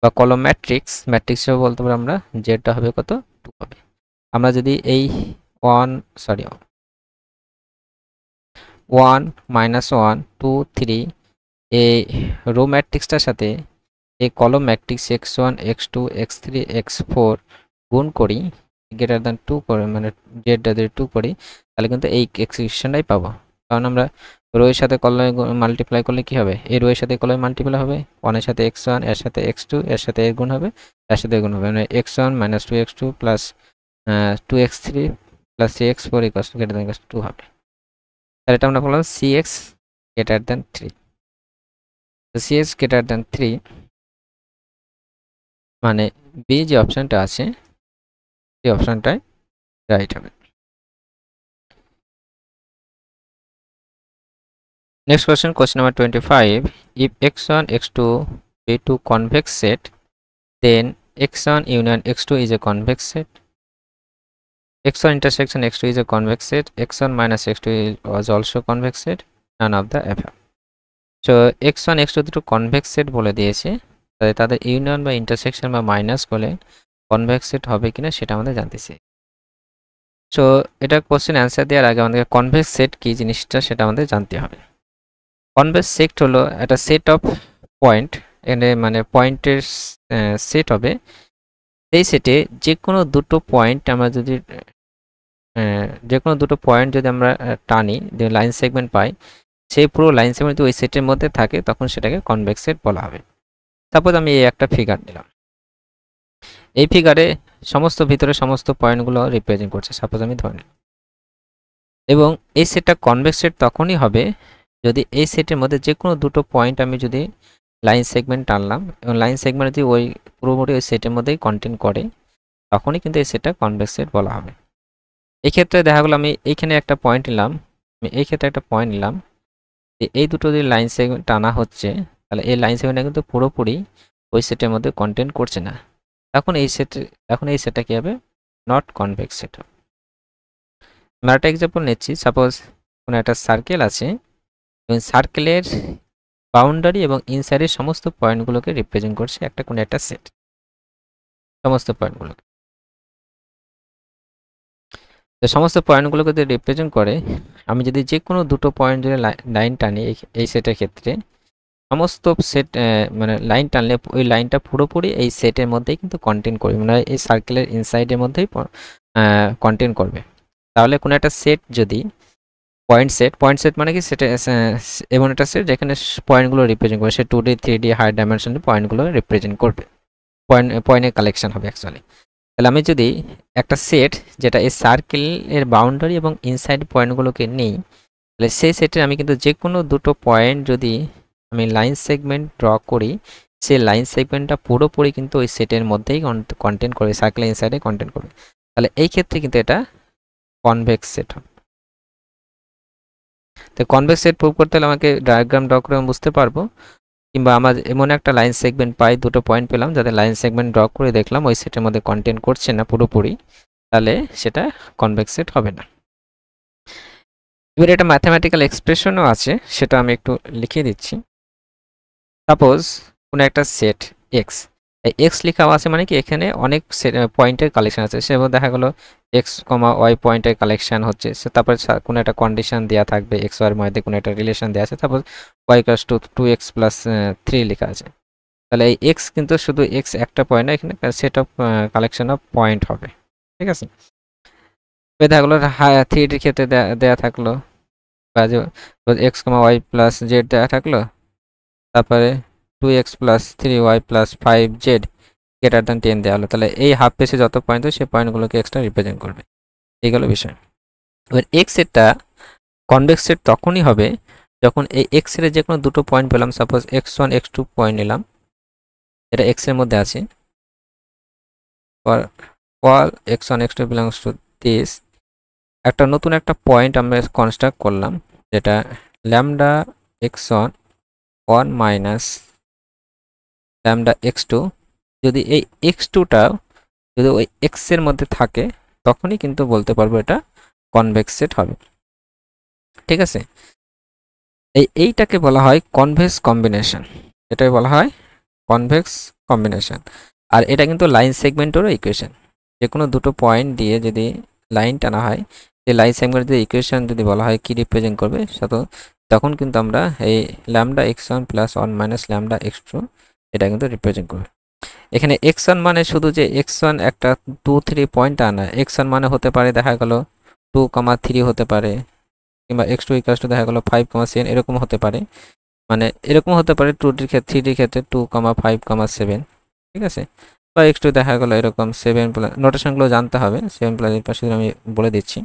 বা কলম ম্যাট্রিক্স হিসেবে বলতে পারি আমরা। জেডটা হবে কত 2 হবে। আমরা যদি এই 1 -1 2 3 এই রো ম্যাট্রিক্সটার সাথে এই কলম matrix x1 x2 x3 x4 গুণ করি, গ্রেটার দ্যান 2 করে মানে জেডটা যদি 2 করি, তাহলে কিন্তু এই এক্সপ্রেশনটাই পাবো। কারণ আমরা রো এর সাথে কলমে মাল্টিপ্লাই করলে কি হবে, এই রো এর সাথে কলমে মাল্টিপ্লাই হবে, 1 এর সাথে x1 এর সাথে x2 এর সাথে এর গুণ হবে, এর সাথে গুণ হবে, মানে x1 - 2x2 plus 2x3 plus 3x4 greater than 2 হবে। তাহলে এটা আমরা বললাম cx গ্রেটার দ্যান 3। তো cx গ্রেটার দ্যান 3 মানে বি যে অপশনটা আছে এই অপশনটাই রাইট হবে। Next question number 25. If x1 x2 be two convex set, then x1 union x2 is a convex set. x1 intersection x2 is a convex set. x1 minus x2 was also convex set. None of the above. So x1 x2 দুটো convex set বলে দিয়েছে, তাই তাদের ইউনিয়ন বা ইন্টারসেকশন বা মাইনাস করলে কনভেক্স সেট হবে কিনা সেটা আমাদের জানতে চাই। সো এটা কোশ্চেন অ্যান্সার দেওয়ার আগে আমাদের কনভেক্স সেট কি জিনিসটা সেটা আমাদের জানতে হবে। কনভেক্স সেট হলো একটা সেট অফ পয়েন্ট, এখানে মানে পয়েন্টের সেট হবে। এই সেটে যে কোনো দুটো পয়েন্ট আমরা যদি আমরা টানি, যে লাইন সেগমেন্ট পাই, সেই পুরো লাইন সেগমেন্ট যদি ওই সেটের মধ্যে থাকে তখন সেটাকে কনভেক্স সেট বলা হবে। সাপোজ আমি এই একটা ফিগার নিলাম, এই ফিগারে সমস্ত ভিতরে সমস্ত পয়েন্টগুলো রিপ্রেজেন্ট করছে, সাপোজ আমি ধরে নিলাম। এবং এই সেটটা কনভেক্স সেট তখনই হবে যদি এই সেটের মধ্যে যে কোনো দুটো পয়েন্ট আমি যদি লাইন সেগমেন্ট টানলাম এবং লাইন সেগমেন্ট যদি ওই পুরোপুরি ওই সেটের মধ্যেই কন্টেন্ট করে, তখনই কিন্তু এই সেটটা কনভেক্স সেট বলা হবে। এই ক্ষেত্রে দেখা গেলো আমি এইখানে একটা পয়েন্ট নিলাম, আমি এই ক্ষেত্রে একটা পয়েন্ট নিলাম, এই দুটো যদি লাইন সেগমেন্ট টানা হচ্ছে, তাহলে এই লাইন সেগমেন্টটা কিন্তু পুরোপুরি ওই সেটের মধ্যে কন্টেন্ট করছে না, তখন এই সেটটা কী হবে, নট কনভেক্স সেট হবে। আমরা একটা এক্সাম্পল নিচ্ছি। সাপোজ কোনো একটা সার্কেল আছে এবং সার্কেলের বাউন্ডারি এবং ইনসাইডের সমস্ত পয়েন্টগুলোকে রিপ্রেজেন্ট করছে একটা কোনো একটা সেট, সমস্ত পয়েন্টগুলোকে। তো সমস্ত পয়েন্টগুলোকে যদি রিপ্রেজেন্ট করে, আমি যদি যে কোনো দুটো পয়েন্ট যদি লাইন টানি এই সেটের ক্ষেত্রে, সমস্ত সেট মানে লাইন টানলে ওই লাইনটা পুরোপুরি এই সেটের মধ্যেই কিন্তু কন্টেন্ট করবে, মানে এই সার্কেলের ইনসাইডের মধ্যেই কন্টেন্ট করবে। তাহলে কোনো একটা সেট যদি পয়েন্ট সেট মানে কি সেটা এমন একটা সেট যেখানে পয়েন্টগুলো রিপ্রেজেন্ট করবে, সে 2D 3D হাই ডাইমেনশনে পয়েন্টগুলো রিপ্রেজেন্ট করবে, পয়েন্টের কালেকশন হবে অ্যাকচুয়ালি। তাহলে আমি যদি একটা সেট যেটা এই সার্কেলের বাউন্ডারি এবং ইনসাইড পয়েন্টগুলোকে নিই, তাহলে সেই সেটের আমি কিন্তু যে কোনো দুটো পয়েন্ট যদি আমি লাইন সেগমেন্ট ড্র করি, সেই লাইন সেগমেন্টটা পুরোপুরি কিন্তু ওই সেটের মধ্যেই কন্টেন্ট করবে, সার্কেলের ইনসাইডে কন্টেন্ট করবে। তাহলে এই ক্ষেত্রে কিন্তু এটা কনভেক্স সেট হবে। তো কনভেক্স সেট প্রুভ করতে হলে আমাকে ডায়াগ্রাম ড্র করে বুঝতে পারবো। কিংবা আমার এমন একটা লাইন সেগমেন্ট পাই, দুটো পয়েন্ট পেলাম যাতে লাইন সেগমেন্ট ড্র করে দেখলাম ওই সেটের মধ্যে কন্টেন্ট করছে না পুরোপুরি, তাহলে সেটা কনভেক্স সেট হবে না। এবার এটা ম্যাথমেটিক্যাল এক্সপ্রেশনও আছে, সেটা আমি একটু লিখিয়ে দিচ্ছি। সাপোজ কোনো একটা সেট এক্স, এই এক্স লেখা আছে মানে কি এখানে অনেক পয়েন্টের কালেকশন আছে, সেভাবে দেখা গেলো এক্স কমা ওয়াই পয়েন্টের কালেকশন হচ্ছে, তারপরে কোনো একটা কন্ডিশন দেওয়া থাকবে, এক্স ওয়াইয়ের মধ্যে কোনো একটা রিলেশন দেওয়া আছে, তারপর y plus two x plus 3 লেখা আছে। তাহলে এই এক্স কিন্তু শুধু এক্স একটা পয়েন্ট না, এখানে set of collection of point হবে, ঠিক আছে। দেখা গেলো 3ডির ক্ষেত্রে দেয়া থাকলো x comma Y plus Z দেওয়া থাকলো, তারপরে 2x plus 3y plus 5z greater than 10 দেওয়া হলো। তাহলে এই হাফ পেসে যত পয়েন্ট হয় সেই পয়েন্টগুলোকে এক্সট্রা রিপ্রেজেন্ট করবে, এই গেল বিষয়। এবার এক্স সেটটা কনভেক্স সেট তখনই হবে যখন এই এক্স এর যে কোনো দুটো পয়েন্ট পেলাম, সাপোজ x1 x2 পয়েন্ট নিলাম, এটা এক্স এর মধ্যে আছে, for all x1 x2 belongs to this, একটা নতুন একটা পয়েন্ট আমরা কনস্ট্রাক্ট করলাম যেটা lambda x1 1 minus lambda x2, যদি এই x2টা যদি ওই x এর মধ্যে থাকে তখনই কিন্তু বলতে পারবো এটা কনভেক্স সেট হবে, ঠিক আছে। এইটাকে বলা হয় কনভেক্স কম্বিনেশন, এটাই বলা হয় কনভেক্স কম্বিনেশন। আর এটা কিন্তু লাইন সেগমেন্টেরও ইকুয়েশন, যে কোনো দুটো পয়েন্ট দিয়ে যদি লাইন টানা হয়, সেই লাইন সেগমেন্টের ইকুয়েশন যদি বলা হয় কি রিপ্রেজেন্ট করবে, তখন কিন্তু আমরা এই lambda x1 plus 1 minus lambda x2 এটা কিন্তু রিপ্রেজেন্ট করবে। এখানে x1 মানে শুধু যে x1 একটা 2 3 পয়েন্ট আনা, x1 মানে হতে পারে দেখা গেল 2,3 হতে পারে, কিংবা x2 ইকুয়াল টু দেখা গেল 5,7 এরকম হতে পারে, মানে এরকম হতে পারে 2ডির ক্ষেত্রে 3ডির ক্ষেত্রে 2,5,7, ঠিক আছে। বা x2 দেখা গেল এরকম 7 প্লাস, নোটেশনগুলো জানতে হবে, 7 প্লাস এর পাশে আমি বলে দিচ্ছি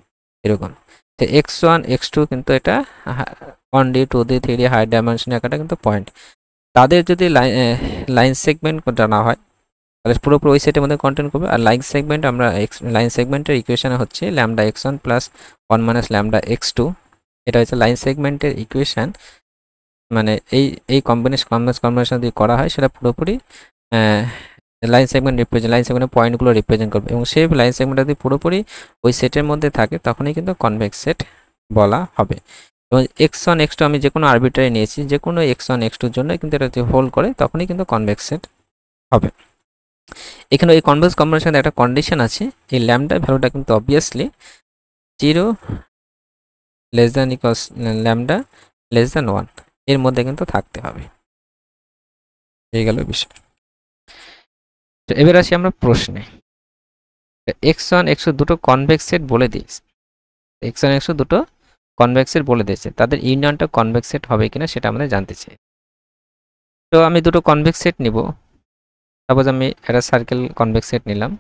এরকম। তো x1 x2 কিন্তু এটা 1D 2D 3D হাই ডাইমেনশনে একটা কিন্তু পয়েন্ট, তাদের যদি লাইন সেগমেন্ট জানা হয় তাহলে পুরোপুরি ওই সেটের মধ্যে কন্টেন্ট করবে। আর লাইন সেগমেন্ট আমরা লাইন সেগমেন্টের ইকুয়েশন হচ্ছে lambda x1 plus 1 minus lambda x2, এটা হচ্ছে লাইন সেগমেন্টের ইকুয়েশন। মানে এই কম্বিনেশন যদি করা হয় সেটা পুরোপুরি লাইন সেগমেন্টের পয়েন্টগুলো রিপ্রেজেন্ট করবে, এবং সেই লাইন সেগমেন্ট যদি পুরোপুরি ওই সেটের মধ্যে থাকে তখনই কিন্তু কনভেক্স সেট বলা হবে। এবং x1 x2 আমি যে কোনো আরবিট্রারি নিয়েছি, যে কোনো x1 x2 জন্য কিন্তু এটা যদি হোল্ড করে তখনই কিন্তু কনভেক্স সেট হবে। এখানে এই কনভেক্স কম্বিনেশনের একটা কন্ডিশন আছে, এই ল্যামডা ভ্যালুটা কিন্তু obviously 0 less than equals lambda less than 1 এর মধ্যে কিন্তু থাকতে হবে, এই গেল বিষয়। তো এবার আসি আমরা প্রশ্নে। x1 x2 দুটো কনভেক্স সেট বলে দিয়েছে, x1 x2 দুটো কনভেক্স সেট বলে দিয়েছে, তাদের ইউনিয়নটা কনভেক্স সেট হবে কিনা সেটা আমাদের জানতে চাই। তো আমি দুটো কনভেক্স সেট নিব, সাপোজ আমি একটা সার্কেল কনভেক্স সেট নিলাম,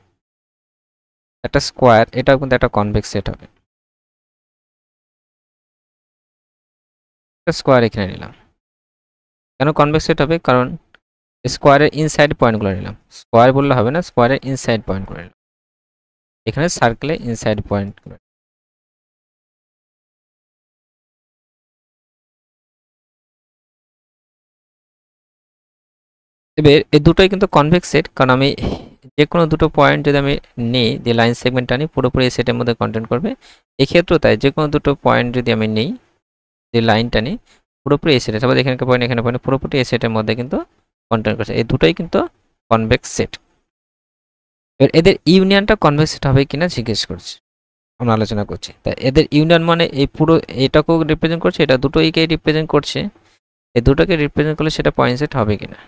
একটা স্কোয়ার, এটাও কিন্তু একটা কনভেক্স সেট হবে, একটা স্কোয়ার এখানে নিলাম। কেন কনভেক্স সেট হবে? কারণ স্কোয়ারের ইনসাইড পয়েন্টগুলো নিলাম, স্কোয়ার বললে হবে না, স্কোয়ারের ইনসাইড পয়েন্টগুলো নিলাম, এখানে সার্কেলের ইনসাইড পয়েন্টগুলো। এবার এই দুটোই কিন্তু কনভেক্স সেট, কারণ আমি যে কোনো দুটো পয়েন্ট যদি আমি নিই, যে লাইন সেগমেন্টটা নিই পুরোপুরি এই সেটের মধ্যে কন্টেন্ট করবে। এক্ষেত্রেও তাই, যে কোনো দুটো পয়েন্ট যদি আমি নিই, যে লাইনটা নিই পুরোপুরি এই সেটে, তারপর এখানকার পয়েন্ট এখানে পয়েন্ট পুরোপুরি এই সেটের মধ্যে কিন্তু কন্টেন্ট করছে, এই দুটোই কিন্তু কনভেক্স সেট। এবার এদের ইউনিয়নটা কনভেক্স সেট হবে কিনা জিজ্ঞেস করছে, আমরা আলোচনা করছি। তাই এদের ইউনিয়ন মানে এই পুরো এটাকেও রিপ্রেজেন্ট করছে, এটা দুটোইকে রিপ্রেজেন্ট করছে, এই দুটোকে রিপ্রেজেন্ট করলে সেটা পয়েন্ট সেট হবে কিনা,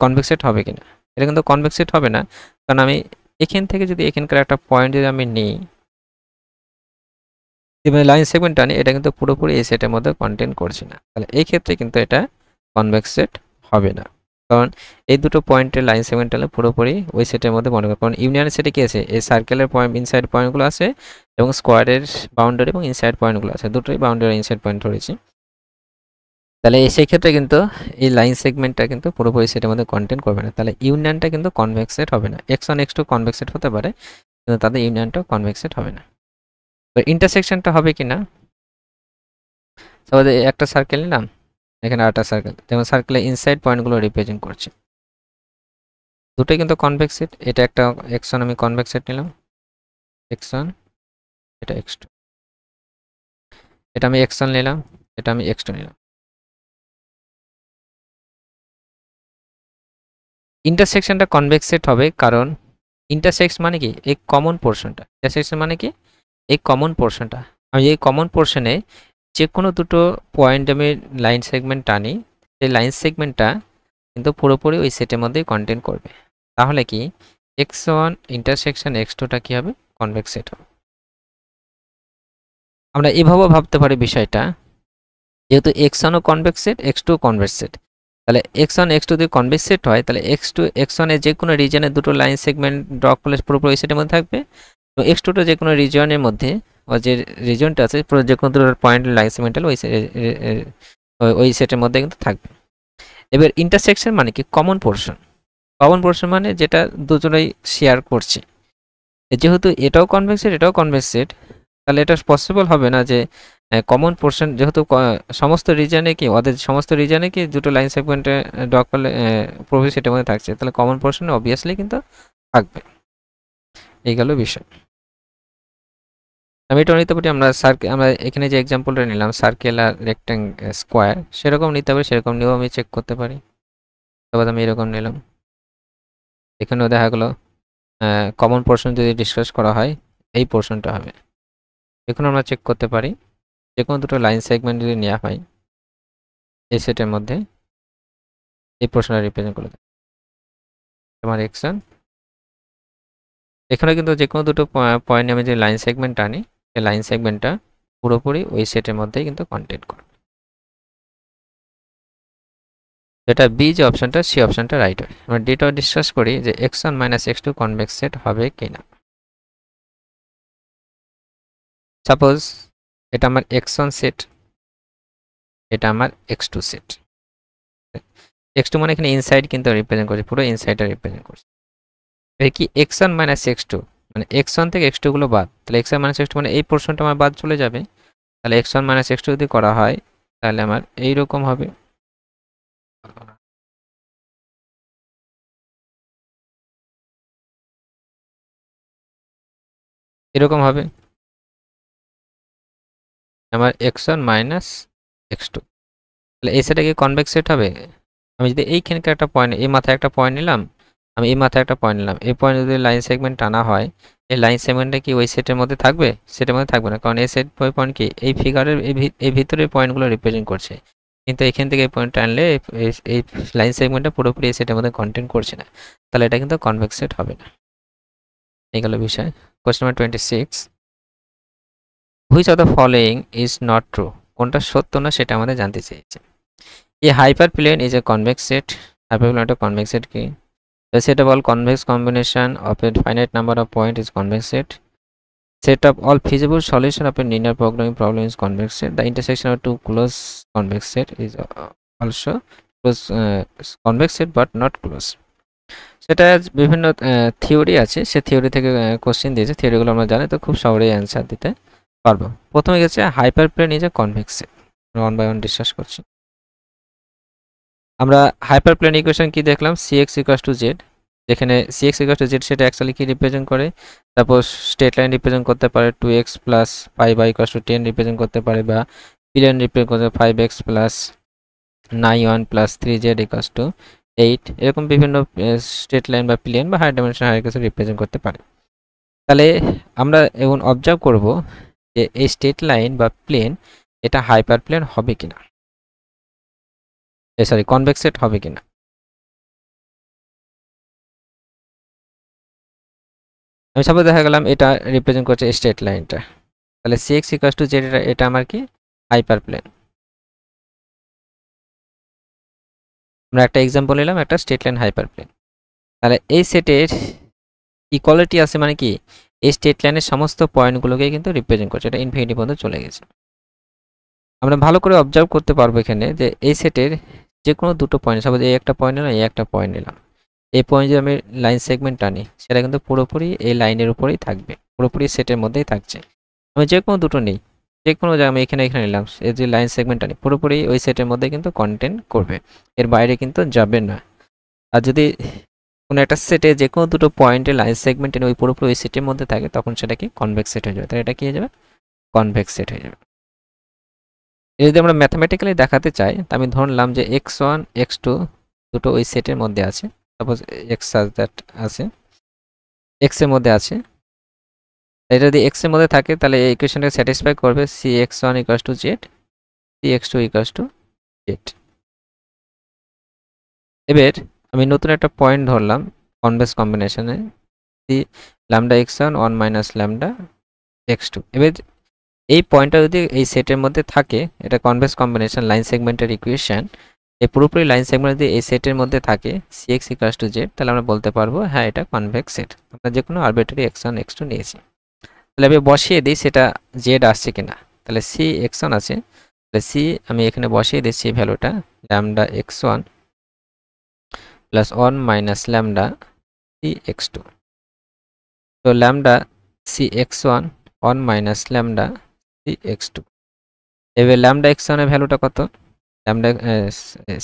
কনভেক্স সেট হবে কিনা। এটা কিন্তু কনভেক্স সেট হবে না, কারণ আমি এখান থেকে যদি এখানকার একটা পয়েন্ট যদি আমি নিই, এবার লাইন সেগমেন্টটা নিই, এটা কিন্তু পুরোপুরি এই সেটের মধ্যে কন্টেন্ট করছে না, তাহলে এই ক্ষেত্রে কিন্তু এটা কনভেক্স সেট হবে না, কারণ এই দুটো পয়েন্টের লাইন সেগমেন্ট হলে পুরোপুরি ওই সেটের মধ্যে মনে করেন। কারণ ইউনিয়নের সেটে কি আছে, এই সার্কেলের পয়েন্ট ইনসাইড পয়েন্টগুলো আছে এবং স্কোয়ারের বাউন্ডারি এবং ইনসাইড পয়েন্টগুলো আছে, দুটোই বাউন্ডারি ইনসাইড পয়েন্ট ধরেছি। তাহলে সেই ক্ষেত্রে কিন্তু এই লাইন সেগমেন্টটা কিন্তু পুরোপুরি সেটের মধ্যে কন্টেন্ট করবে না, তাহলে ইউনিয়নটা কিন্তু কনভেক্স সেট হবে না। x1 x2 কনভেক্স সেট হতে পারে, কিন্তু তাদের ইউনিয়নটা কনভেক্স সেট হবে না। তো ইন্টারসেকশনটা হবে কিনা, তাহলে একটা সার্কেল নিলাম, এখানে আরেকটা সার্কেল, যেমন সার্কেলের ইনসাইড পয়েন্টগুলো রিপ্রেজেন্ট করছে। দুটোই কিন্তু কনভেক্স সেট। এটা একটা x1 আমি কনভেক্স সেট নিলাম, x1, এটা x2, এটা আমি x1 নিলাম, এটা আমি x2 নিলাম। ইন্টারসেকশনটা কনভেক্স সেট হবে, কারণ ইন্টারসেক্স মানে কি এই কমন পোর্শনটা, ইন্টারসেকশন মানে কি এই কমন পোর্শনটা। আমি এই কমন পোর্শনে যে কোনো দুটো পয়েন্ট আমি লাইন সেগমেন্ট টানি, সেই লাইন সেগমেন্টটা কিন্তু পুরোপুরি ওই সেটের মধ্যেই কন্টেন্ট করবে। তাহলে কি x1 ইন্টারসেকশন x2টা কি হবে? কনভেক্স সেট হবে। আমরা এভাবেও ভাবতে পারি বিষয়টা, যেহেতু x1 ও convex set, x2 convex set, তাহলে x1 x2 যদি কনভেক্স সেট হয়, তাহলে x1 এর যে কোনো রিজনের দুটো লাইন সেগমেন্ট ড্র করলে পুরোপুরি ওই সেটের মধ্যে থাকবে, তো x2টা যে কোনো রিজনের মধ্যে, ও যে রিজনটা আছে পুরো যে কোনো দুটো পয়েন্ট লাইন সেগমেন্ট হলে ওই সেটের মধ্যে কিন্তু থাকবে। এবার ইন্টারসেকশন মানে কি কমন পোর্শন। কমন পোর্শন মানে যেটা দুজনেই শেয়ার করছে। যেহেতু এটাও কনভেক্স সেট, এটাও কনভেক্স সেট, তাহলে এটা পসিবল হবে না যে কমন পোর্শন, যেহেতু সমস্ত রিজনে কি ওদের সমস্ত রিজনে কি দুটো লাইন সেগমেন্টে ড্র করলে প্রভৃতি সেটের মধ্যে থাকছে, তাহলে কমন পোর্শন অবভিয়াসলি কিন্তু থাকবে। এই গেল বিষয়। আমি এটা নিতে পারি, আমরা এখানে যে এক্সাম্পলটা নিলাম সার্কেল আর স্কোয়ার, সেরকম নিতে পারি, সেরকম নিয়েও আমি চেক করতে পারি। তারপর আমি এরকম নিলাম, এখানেও দেখা গেলো কমন পোর্শন যদি ডিসকাস করা হয় এই পোর্শনটা হবে। এখন আমরা চেক করতে পারি যে কোনো দুটো লাইন সেগমেন্ট যদি নেওয়া হয় এই সেটের মধ্যে, এই পোর্শনটা রিপ্রেজেন্ট করে দেয় আমার x1। এখানে কিন্তু যে কোনো দুটো পয়েন্ট আমি যে লাইন সেগমেন্ট আনি, সেই লাইন সেগমেন্টটা পুরোপুরি ওই সেটের মধ্যেই কিন্তু কন্টেন্ট করবে। এটা বি যে অপশনটা, সেই অপশনটা রাইট হয়। আমরা ডেটাও ডিসকাস করি যে x1 - x2 কনভেক্স সেট হবে কিনা। সাপোজ এটা আমার x1 সেট, এটা আমার x2 সেট। x2 মানে এখানে ইনসাইড কিন্তু রিপ্রেজেন্ট করছে, পুরো ইনসাইডটা রিপ্রেজেন্ট করছে। এটা কি x1 - x2, মানে x1 থেকে x2 গুলো বাদ, তাহলে x1 - x2 মানে এই পোর্শনটা আমার বাদ চলে যাবে। তাহলে x1 - x2 যদি করা হয় তাহলে আমার এইরকম হবে। এরকম হবে আমার x1 - x2। তাহলে এই সেটটা কি কনভেক্স সেট হবে? আমি যদি এইখানকার একটা পয়েন্ট, এই মাথায় একটা পয়েন্ট নিলাম, আমি এই মাথায় একটা পয়েন্ট নিলাম, এই পয়েন্ট যদি লাইন সেগমেন্ট টানা হয়, এই লাইন সেগমেন্টটা কি ওই সেটের মধ্যে থাকবে? সেটের মধ্যে থাকবে না, কারণ এই সেট পয়েন্ট কি এই ফিগারের এই ভিতরের পয়েন্টগুলো রিপ্রেজেন্ট করছে, কিন্তু এখান থেকে এই পয়েন্ট টানলে এই লাইন সেগমেন্টটা পুরোপুরি এই সেটের মধ্যে কন্টেন্ট করছে না, তাহলে এটা কিন্তু কনভেক্স সেট হবে না। এই গেল বিষয়। Question number 26, which of the following is not true? কোনটা সত্য না সেটা আমাদের জানতে চেয়েছে। A hyperplane is a convex set. Hyperplane একটা convex set কি? The set of all convex combination of a finite number of points is convex set. Set of all feasible solution of a linear programming problem is convex set. The intersection of two closed convex set is also close convex set but not close. সেটা বিভিন্ন থিওরি আছে, সে থিওরি থেকে কোশ্চেন দিয়েছে, থিওরিগুলো আমরা জানি, তো খুব সহজেই অ্যান্সার দিতে পারবো। প্রথমে গেছে hyperplane is a convex set, one by one discuss করছি। আমরা হাইপারপ্লেন ইকুয়েশন কি দেখলাম, cx = z, যেখানে cx = z সেটা অ্যাকচুয়ালি কি রিপ্রেজেন্ট করে, তারপর স্ট্রেট লাইন রিপ্রেজেন্ট করতে পারে 2x + 5y = 10 রিপ্রেজেন্ট করতে পারে, বা প্লেন রিপ্রেজেন্ট করতে 5x + 9y + 3z = 8, এরকম বিভিন্ন স্ট্রেট লাইন বা প্লেন বা হায়ার ডাইমেনশন হায়ার কিছু রিপ্রেজেন্ট করতে পারে। তাহলে আমরা এখন অবজার্ভ করব যে এই স্ট্রেট লাইন বা প্লেন এটা হাইপারপ্লেন হবে কিনা, সরি কনভেক্স সেট হবে কিনা। আমি সাপোজ দেখা গেলাম এটা রিপ্রেজেন্ট করছে স্ট্রেট লাইনটা, তাহলে cx = z, এটা আমার কি হাইপারপ্লেন। আমরা একটা এক্সাম্পল নিলাম, একটা স্ট্রেট লাইন হাইপারপ্লেন। তাহলে এই সেটের ইকুয়ালিটি আছে, মানে কি এই স্ট্রেট লাইনের সমস্ত পয়েন্টগুলোকে কিন্তু রিপ্রেজেন্ট করছে, এটা ইনফিনিটি পর্যন্ত চলে গেছে। আমরা ভালো করে অবজার্ভ করতে পারবো এখানে যে এই সেটের যে কোনো দুটো পয়েন্ট, সাপোজ এই একটা পয়েন্ট নিলাম, এই একটা পয়েন্ট নিলাম, এই পয়েন্ট যদি আমি লাইন সেগমেন্ট টানি সেটা কিন্তু পুরোপুরি এই লাইনের উপরেই থাকবে, পুরোপুরি সেটের মধ্যেই থাকছে। আমি যে কোনো দুটো নেই, যে কোনো জায়গায় আমি এখানে নিলাম, এই যে লাইন সেগমেন্টটা পুরোপুরি ওই সেটের মধ্যে কিন্তু কন্টেন্ট করবে, এর বাইরে কিন্তু যাবে না। আর যদি কোনো একটা সেটে যে কোনো দুটো পয়েন্টে লাইন সেগমেন্টে ওই পুরোপুরি ওই সেটের মধ্যে থাকে, তখন সেটা কি কনভেক্স সেট হয়ে যাবে। তাহলে এটা কি হয়ে যাবে? কনভেক্স সেট হয়ে যাবে। যদি আমরা ম্যাথমেটিক্যালি দেখাতে চাই, তা আমি ধরলাম যে x1 x2 দুটো ওই সেটের মধ্যে আছে, সাপোজ x দ্যাট আছে, x এর মধ্যে আছে। এটা যদি x এর মধ্যে থাকে তাহলে এই ইকুয়েশনটাকে স্যাটিসফাই করবে cx1 = z, cx2 = z। এবার আমি নতুন একটা পয়েন্ট ধরলাম কনভেক্স কম্বিনেশনে, c lambda x1 1 - lambda x2। এবার এই পয়েন্টটা যদি এই সেটের মধ্যে থাকে, এটা কনভেক্স কম্বিনেশন লাইন সেগমেন্টের ইকুয়েশন, এই পুরোপুরি লাইন সেগমেন্ট যদি এই সেটের মধ্যে থাকে cx = z, তাহলে আমরা বলতে পারবো হ্যাঁ এটা কনভেক্স সেট। আমরা যে কোনো আরবিট্রারি x1 x2 নিয়েছি। তাহলে আমি বসিয়ে দিই সেটা z আসছে কিনা। তাহলে c x1 আছে, তাহলে c আমি এখানে বসিয়ে দিচ্ছি ভ্যালুটা lambda x1 plus 1 - lambda c x2। তো lambda c x1 1 - lambda c x2। এবার lambda x1 এর ভ্যালুটা কত, lambda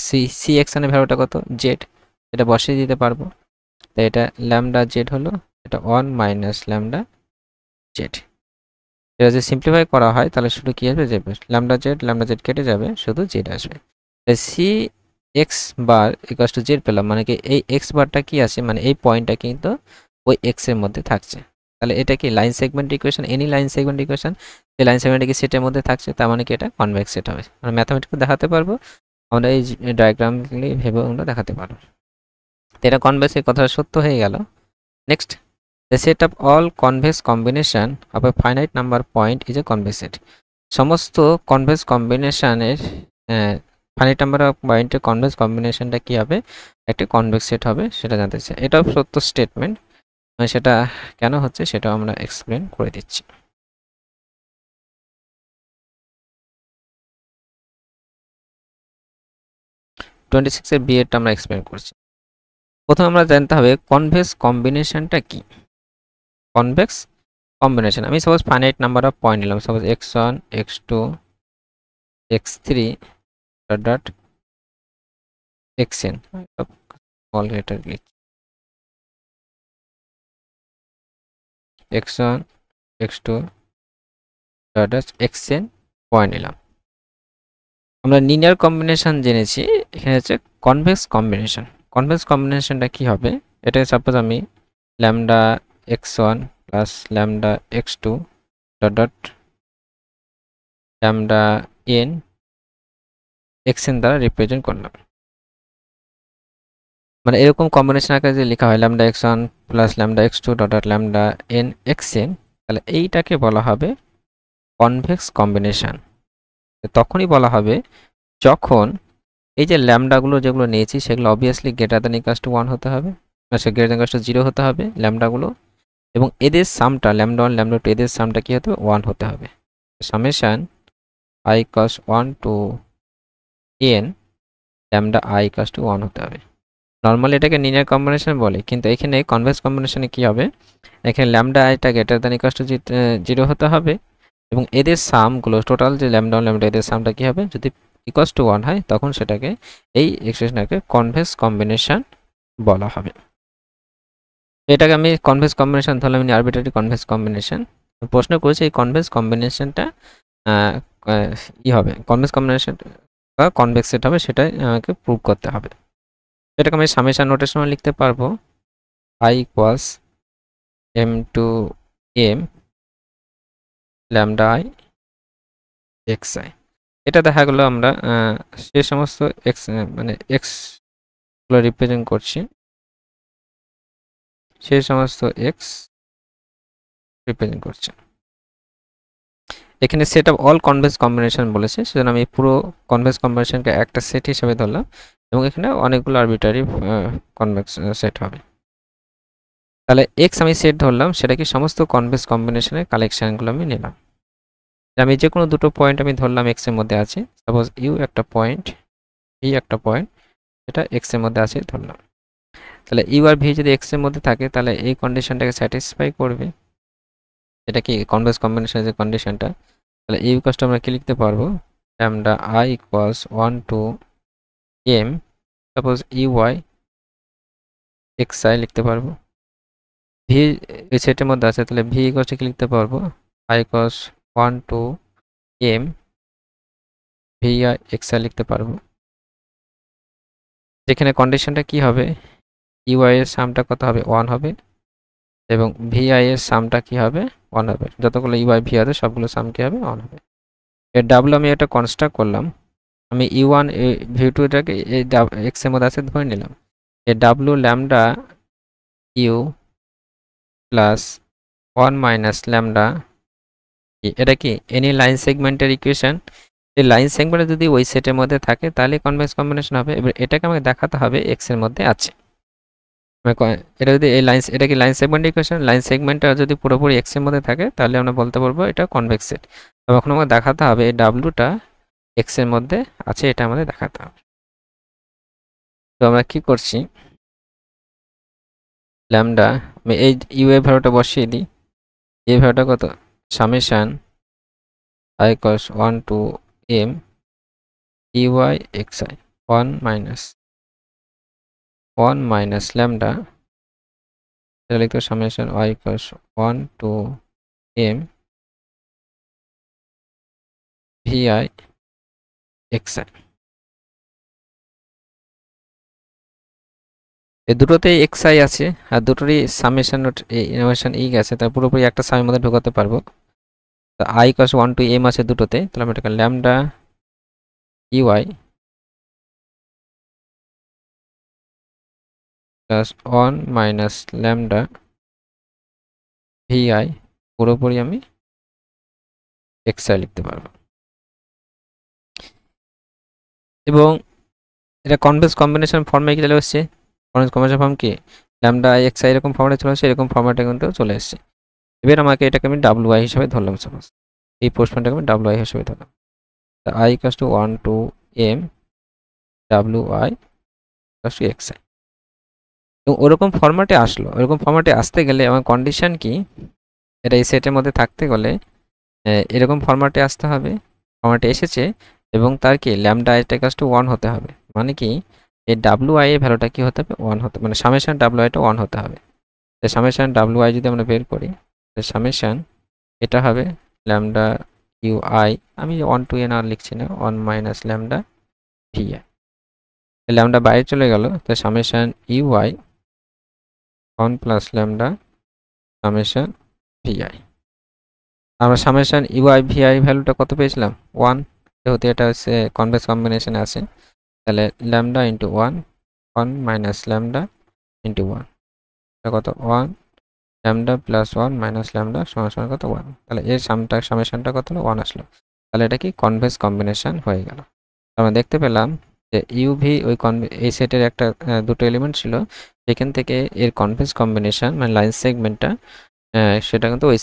c x1 এর ভ্যালুটা কত, z, এটা বসিয়ে দিতে পারবো। তাই এটা lambda z হলো, এটা 1 - lambda z। এটা যদি সিম্পলিফাই করা হয় তাহলে শুধু কি আসবে, যে lambda z কেটে যাবে, শুধু z আসবে। তাই c x বার = z পেলাম, মানে কি এই x বারটা কি আছে, মানে এই পয়েন্টটা কিন্তু ওই x এর মধ্যে থাকছে। তাহলে এটা কি line segment equation, any line segment equation, এই লাইন সেগমেন্টে কি সেটের মধ্যে থাকছে, তার মানে কি এটা কনভেক্স সেট হবে। আমরা ম্যাথমেটিক্যালি দেখাতে পারবো, আমরা এই ডায়াগ্রামগুলি ভেবে আমরা দেখাতে পারবো। তো এটা কনভেক্স, এই কথাটা সত্য হয়ে গেল। Next, the set of all convex combination of a finite number point is a convex set। সমস্ত কনভেক্স কম্বিনেশনের ফাইনাইট নাম্বার অফ পয়েন্টের কনভেক্স কম্বিনেশনটা কি হবে, একটা কনভেক্স সেট হবে, সেটা জানতে চাই। এটাও সত্য স্টেটমেন্ট, সেটা কেন হচ্ছে সেটাও আমরা এক্সপ্লেন করে দিচ্ছি। এর বিয়েরটা আমরা এক্সপ্লেন করছি। প্রথমে আমরা জানতে হবে কনভেক্স কম্বিনেশনটা কি। কনভেক্স কম্বিনেশন, আমি suppose finite number of point নিলাম, suppose x1 x2 x3 dot xn, small letter লিখছি, x1 x2 dot xn point নিলাম। আমরা লিনিয়ার কম্বিনেশন জেনেছি, এখানে হচ্ছে কনভেক্স কম্বিনেশন। কনভেক্স কম্বিনেশনটা কি হবে, এটা সাপোজ আমি lambda x1 plus lambda x2 dot lambda n xn দ্বারা রিপ্রেজেন্ট করলাম। মানে এরকম কম্বিনেশন আকারে যদি লেখা হয় lambda x1 plus lambda x2 dot lambda n xn, তাহলে এইটাকে বলা হবে কনভেক্স কম্বিনেশন। তখনই বলা হবে যখন এই যে ল্যামডাগুলো যেগুলো নিয়েছি সেগুলো obviously greater than equals to 1 হতে হবে, গ্রেটার দ্যান ইকুয়ালস টু 0 হতে হবে ল্যামডাগুলো, এবং এদের সামটা lambda 1 lambda 2 এদের সামটা কি হতে হবে, 1 হতে হবে। Summation i cos 1 to n lambda i cos to 1 হতে হবে। নর্মালি এটাকে লিনিয়ার কম্বিনেশন বলে, কিন্তু এখানে কনভেক্স কম্বিনেশনে কি হবে, এখানে lambda iটা গ্রেটার দ্যান ইকুয়ালস টু 0 হতে হবে, এবং এদের সামগুলো টোটাল যে lambda 1 lambda এদের সামটা কি হবে, যদি ইকুয়ালস টু 1 হয় তখন সেটাকে এই এক্সপ্রেশনটাকে কনভেক্স কম্বিনেশন বলা হবে। এটাকে আমি কনভেক্স কম্বিনেশন ধরলাম, আরবিট্রারি কনভেক্স কম্বিনেশন। প্রশ্ন করেছে এই কনভেক্স কম্বিনেশনটা ই হবে, কনভেক্স কম্বিনেশন বা কনভেক্স সেট হবে, সেটাই আমাকে প্রুভ করতে হবে। এটাকে আমি সামেশন নোটেশনে লিখতে পারবো i equals m to m lambda i xi। এটা দেখা গেল আমরা সে সমস্ত x মানে x গুলো রিপ্রেজেন্ট করছি, সেই সমস্ত x রিপ্রেজেন্ট করছে। এখানে set of all convex combination বলেছে, সেজন্য আমি পুরো কনভেক্স কম্বিনেশনকে একটা সেট হিসেবে ধরলাম, এবং এখানে অনেকগুলো আরবিট্রারি কনভেক্স সেট হবে। তাহলে x আমি সেট ধরলাম, সেটা কি সমস্ত কনভেক্স কম্বিনেশনের কালেকশনগুলো আমি নিলাম। আমি যে কোনো দুটো পয়েন্ট আমি ধরলাম x এর মধ্যে আছে, সাপোজ u একটা পয়েন্ট, v একটা পয়েন্ট, এটা x এর মধ্যে আছে ধরলাম। তাহলে u আর v যদি x এর মধ্যে থাকে তাহলে এই কন্ডিশনটাকে স্যাটিসফাই করবে, এটা কি কনভেক্স কম্বিনেশনের যে কন্ডিশনটা, তাহলে এই ইকুয়ালস আমরা কি লিখতে পারবো, lambda i equals 1 to m, suppose u i x i লিখতে পারবো। ভি এই সেটের মধ্যে আছে, তাহলে ভি ইকুয়ালস কি লিখতে পারবো, i equals 1 to m v i x i লিখতে পারবো। যেখানে কন্ডিশনটা কি হবে, ইউআই এর সামটা কত হবে, 1 হবে, এবং ভিআই এর সামটা কি হবে, 1 হবে। যতগুলো ইউআই ভি আছে সবগুলো সাম কি হবে, 1 হবে। এর ডাব্লু আমি এটা কনস্ট্রাক্ট করলাম, আমি ইউ1 ভি2 এটাকে এই এক্স এর মধ্যে আছে ধরে নিলাম। এর W lambda you plus 1 minus lambda, এটা কি এনি লাইন সেগমেন্টের ইকুয়েশন। এই লাইন সেগমেন্টে যদি ওই সেটের মধ্যে থাকে তাহলে কনভেক্স কম্বিনেশন হবে। এবার এটাকে আমাকে দেখাতে হবে এক্স এর মধ্যে আছে। এটা যদি এই লাইন, এটা কি লাইন সেগমেন্ট ইকুয়েশন, লাইন সেগমেন্টটা যদি পুরোপুরি এক্স এর মধ্যে থাকে তাহলে আমরা বলতে পারবো এটা কনভেক্স সেট। তখন আমাকে দেখাতে হবে এই ডাব্লুটা এক্স এর মধ্যে আছে, এটা আমাদের দেখাতে হবে। তো আমরা কি করছি, ল্যামডা আমি এই ইউ এর ভ্যালুটা বসিয়ে দিই। এই ভ্যালুটা কত, summation i goes 1 to m u i x i 1 minus lambda, এটা লিখতে summation i goes 1 to m v i x i. এই দুটোতেই এক্স আই আছে, আর দুটোরই সামেশন ইনোভেশন ই গেছে, তার পুরোপুরি একটা সামের মধ্যে ঢোকাতে পারবো। তো আই কস 1 টু এম আছে দুটোতে, তাহলে আমরা এটাকে lambda u i plus 1 minus lambda v i পুরোপুরি আমি এক্স আই লিখতে পারবো। এবং এটা কনভেক্স কম্বিনেশন ফর্মে কি চলে এসছে, কনভেক্স কম্বিনেশন ফর্ম কি, ল্যামডা আই এক্স আই এরকম ফর্মে চলে আসছে, এরকম ফর্মেটে কিন্তু চলে এসছে। এবার আমাকে এটাকে আমি ডাব্লু আই হিসাবে ধরলাম, সাপোজ এই পোর্শনটাকে আমি ডাব্লু আই হিসাবে ধরলাম। I equals to 1 to m ডাব্লু i equals to x i. এবং ওরকম ফরম্যাটে আসলো, ওরকম ফরম্যাটে আসতে গেলে আমার কন্ডিশন কি, এটা এই সেটের মধ্যে থাকতে গেলে এরকম ফরম্যাটে আসতে হবে, ফরম্যাটে এসেছে, এবং তার কি ল্যামডা আই ইকুয়ালস টু 1 হতে হবে। মানে কি এই ডাব্লু আই এর ভ্যালুটা কি হতে হবে, 1 হতে, মানে সামেশন ডাব্লু আইটা 1 হতে হবে। তো সামেশন ডাব্লু আই যদি আমরা বের করি, সামেশন এটা হবে ল্যামডা ইউ আই, আমি 1 টু এন আর লিখছি না, 1 minus lambda v i, lambda বাইরে চলে গেল, তো summation u i 1 plus lambda summation v i. আমরা summation u i v i ভ্যালুটা কত পেয়েছিলাম, 1, যেহেতু এটা হচ্ছে কনভেক্স কম্বিনেশনে আছে, তাহলে lambda into 1 minus lambda into 1, এটা কত 1 ল্যামডা প্লাস 1 মাইনাস ল্যামডা সমান সমান কত 1, তাহলে এর সামেশনটা কত হলো 1 আসলো। তাহলে এটা কি কনভেক্স কম্বিনেশন হয়ে গেল। আমরা দেখতে পেলাম যে ইউভি ওই এই সেটের একটা দুটো এলিমেন্ট ছিল, সেখান থেকে এর কনভেক্স কম্বিনেশন মানে লাইন সেগমেন্টটা সেটা কিন্তু ওই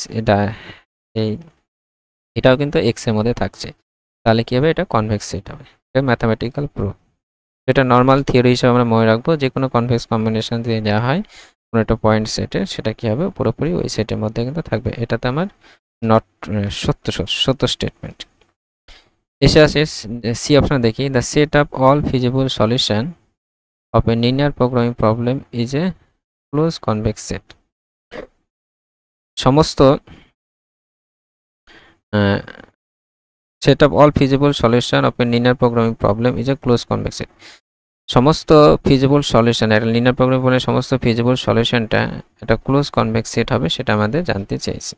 এটাও কিন্তু এক্স এর মধ্যে থাকছে, তাহলে কি হবে, এটা কনভেক্স সেট হবে। এটা ম্যাথামেটিক্যাল প্রুফ। এটা নর্মাল থিওরি হিসেবে আমরা মনে রাখবো, যে কোনো কনভেক্স কম্বিনেশন দিয়ে দেওয়া হয় কোনো একটা পয়েন্ট সেটের, সেটা কি হবে, পুরোপুরি ওই সেটের মধ্যে কিন্তু থাকবে। এটাতে আমার নট সত্য স্টেটমেন্ট। এসে আসে সি অপশন দেখি, the set of all feasible solution of a linear programming problem is a close convex set. সমস্ত set of all feasible solution of a linear programming problem is a close convex set. সমস্ত ফিজিবল সলিউশন, একটা লিনিয়ার প্রোগ্রামিং প্রবলেমের সমস্ত ফিজিবল সলিউশনটা একটা ক্লোজ কনভেক্স সেট হবে, সেটা আমাদের জানতে চাইছি।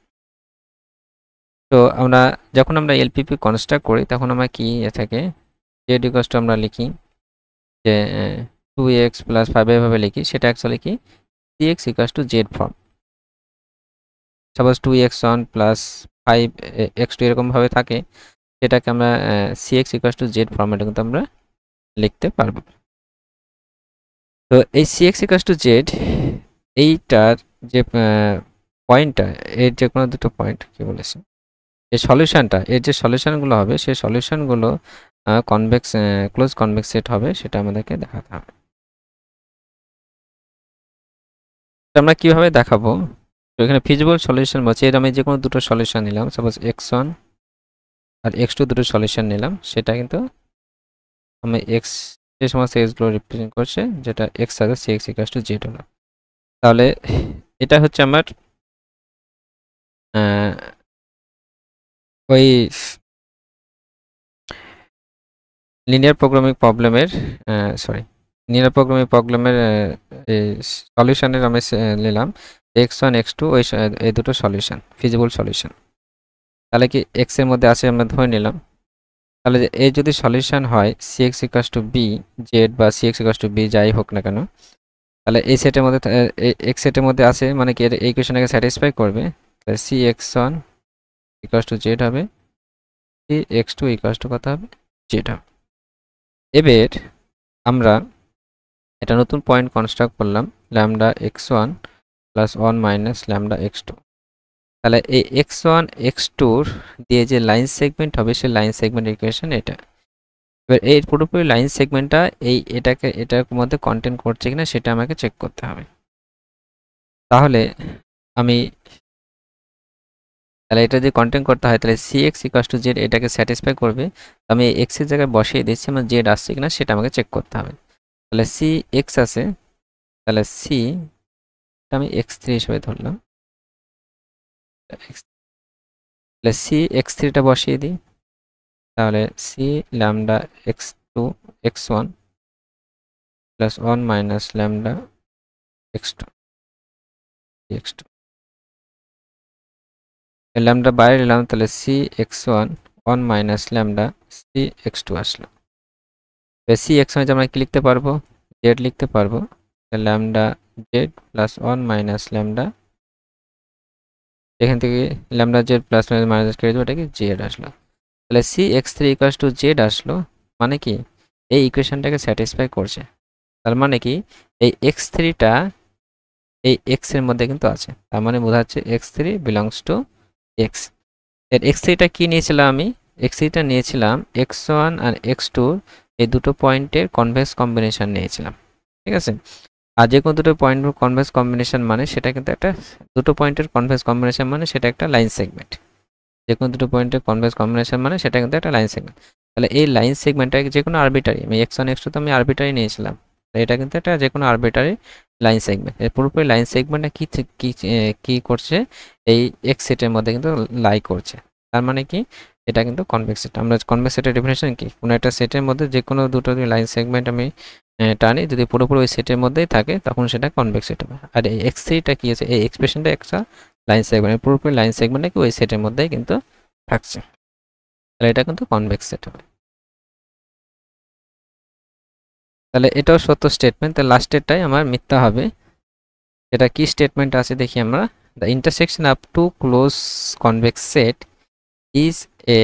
তো আমরা যখন আমরা এলপিপি কনস্ট্রাক্ট করি তখন আমরা কি থাকে, জেড ইকুয়ালস টু আমরা লিখি যে 2x প্লাস 5 এভাবে লিখি, সেটা অ্যাকচুয়ালি কি cx equals to Z form. Suppose 2x1 plus 5x2 এরকমভাবে থাকে, সেটাকে আমরা cx ইকুয়ালস টু জেড ফর্মেটে কিন্তু আমরা লিখতে পারবো। তো এই cx ইকুয়ালস টু জেড, এইটার যে পয়েন্টটা, এর যে কোনো দুটো পয়েন্ট কি বলেছে, এই সলিউশনটা, এর যে সলিউশনগুলো হবে সেই সলিউশনগুলো কনভেক্স ক্লোজ কনভেক্স সেট হবে, সেটা আমাদেরকে দেখাতে হবে। আমরা কিভাবে দেখাবো, তো এখানে ফিজিবল সলিউশন বলছে, এর আমি যে কোনো দুটো সলিউশন নিলাম, সাপোজ x1 আর x2 দুটো সলিউশন নিলাম, সেটা কিন্তু আমি x যে সমস্ত x গুলো রিপ্রেজেন্ট করছে যেটা x আছে cx = z হলো। তাহলে এটা হচ্ছে আমার ওই লিনিয়ার প্রোগ্রামিং প্রবলেমের সলিউশনের আমি নিলাম x1 x2 এই দুটো সলিউশন, ফিজিবল সলিউশন। তাহলে কি x এর মধ্যে আছে আমরা ধরে নিলাম। তাহলে যে এই যদি সলিউশন হয় cx = b z বা cx = b যাই হোক না কেন, তাহলে এই সেটের মধ্যে x সেটের মধ্যে আছে মানে কি এই ইকুয়েশনটাকে স্যাটিসফাই করবে। তাহলে cx1 = z হবে, cx2 কত হবে, z হবে। এবার আমরা এটা নতুন পয়েন্ট কনস্ট্রাক্ট করলাম ল্যামডা x1 + 1 - ল্যামডা x2। তাহলে এই x1 x2 দিয়ে যে লাইন সেগমেন্ট হবে সেই লাইন সেগমেন্ট ইকুয়েশন এটা। এবার এই পুরোপুরি লাইন সেগমেন্টটা এটার মধ্যে কন্টেন্ট করছে কিনা সেটা আমাকে চেক করতে হবে। তাহলে এটা যদি কন্টেন্ট করতে হয় তাহলে cx = z এটাকে স্যাটিসফাই করবে। আমি x এর জায়গায় বসিয়ে দিচ্ছি, আমার z আসছে কিনা সেটা আমাকে চেক করতে হবে। তাহলে cx আছে, তাহলে c এটা আমি x3 হিসেবে ধরলাম। তাহলে cx3 টা বসিয়ে দিই, তাহলে c lambda x2 x1 + 1 - lambda x2 x2। Lambda বাইরে নিলাম, তাহলে cx1 1 - ল্যামডা cx2 আসলো। cx1 আমরা কি লিখতে পারবো, z লিখতে পারবো। ল্যামডা z + 1 - ল্যামডা, এখান থেকে ল্যামডা z প্লাস মাইনাস করে দেবো, এটা কি z আসলো। তাহলে cx3 = z আসলো, মানে কি এই ইকুয়েশনটাকে স্যাটিসফাই করছে। তার মানে কি এই x3টা এই x এর মধ্যে কিন্তু আছে, তার মানে বোঝাচ্ছে x3 belongs to x। এর x3টা কি নিয়েছিলাম আমি, x3টা নিয়েছিলাম x1 আর x2 এই দুটো পয়েন্টের কনভেক্স কম্বিনেশন নিয়েছিলাম, ঠিক আছে। আর যে কোনো দুটো পয়েন্ট কনভেক্স কম্বিনেশন মানে সেটা কিন্তু একটা, দুটো পয়েন্টের কনভেক্স কম্বিনেশন মানে সেটা একটা লাইন সেগমেন্ট। যে কোনো দুটো পয়েন্টের কনভেক্স কম্বিনেশন মানে সেটা কিন্তু একটা লাইন সেগমেন্ট। তাহলে এই লাইন সেগমেন্টটা যে কোনো আরবিটারি, আমি x1 x2 তো আমি আরবিটারি নিয়েছিলাম, এটা কিন্তু একটা যে কোনো আরবিটারি লাইন সেগমেন্ট। এর পুরোপুরি লাইন সেগমেন্টটা কি করছে, এই এক্স সেটের মধ্যে কিন্তু লাই করছে। তার মানে কি এটা কিন্তু কনভেক্স সেট। আমরা কনভেক্স সেটের ডেফিনেশন কি, কোনো একটা সেটের মধ্যে যে কোনো দুটো লাইন সেগমেন্ট আমি টানি, যদি পুরোপুরি ওই সেটের মধ্যেই থাকে তখন সেটা কনভেক্স সেট হবে। আর এই x3টা কি আছে, এই এক্সপ্রেশনটা একটা লাইন সেগমেন্ট, পুরোপুরি লাইন সেগমেন্টটা কি ওই সেটের মধ্যেই কিন্তু থাকছে, তাহলে এটা কিন্তু কনভেক্স সেট হবে। তাহলে এটাও সত্য স্টেটমেন্ট, তাহলে লাস্ট স্টেটটাই আমার মিথ্যা হবে। এটা কি স্টেটমেন্ট আছে দেখি আমরা, the intersection of two close convex set is a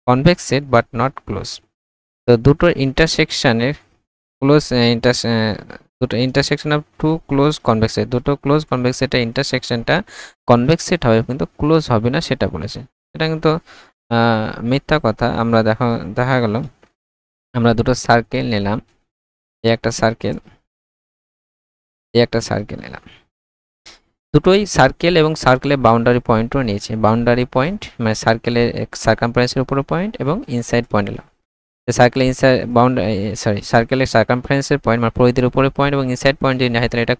convex set but not close. তো দুটো ইন্টারসেকশনের দুটো intersection of two close convex set, দুটো ক্লোজ কনভেক্স সেটের ইন্টারসেকশনটা কনভেক্স সেট হবে কিন্তু ক্লোজ হবে না সেটা বলেছে। এটা কিন্তু মিথ্যা কথা। আমরা দেখা গেল আমরা দুটো সার্কেল নিলাম, এই একটা সার্কেল নিলাম, দুটোই সার্কেল এবং সার্কেলের বাউন্ডারি পয়েন্টও নিয়েছে। বাউন্ডারি পয়েন্ট মানে সার্কেলের সার্কামফারেন্সের উপরে পয়েন্ট এবং ইনসাইড পয়েন্ট নিলাম। সার্কেলের ইনসাইড সার্কেলের সার্কামফারেন্সের পয়েন্ট মানে পরিধির উপরে পয়েন্ট এবং ইনসাইড পয়েন্ট যদি হয় তাহলে এটা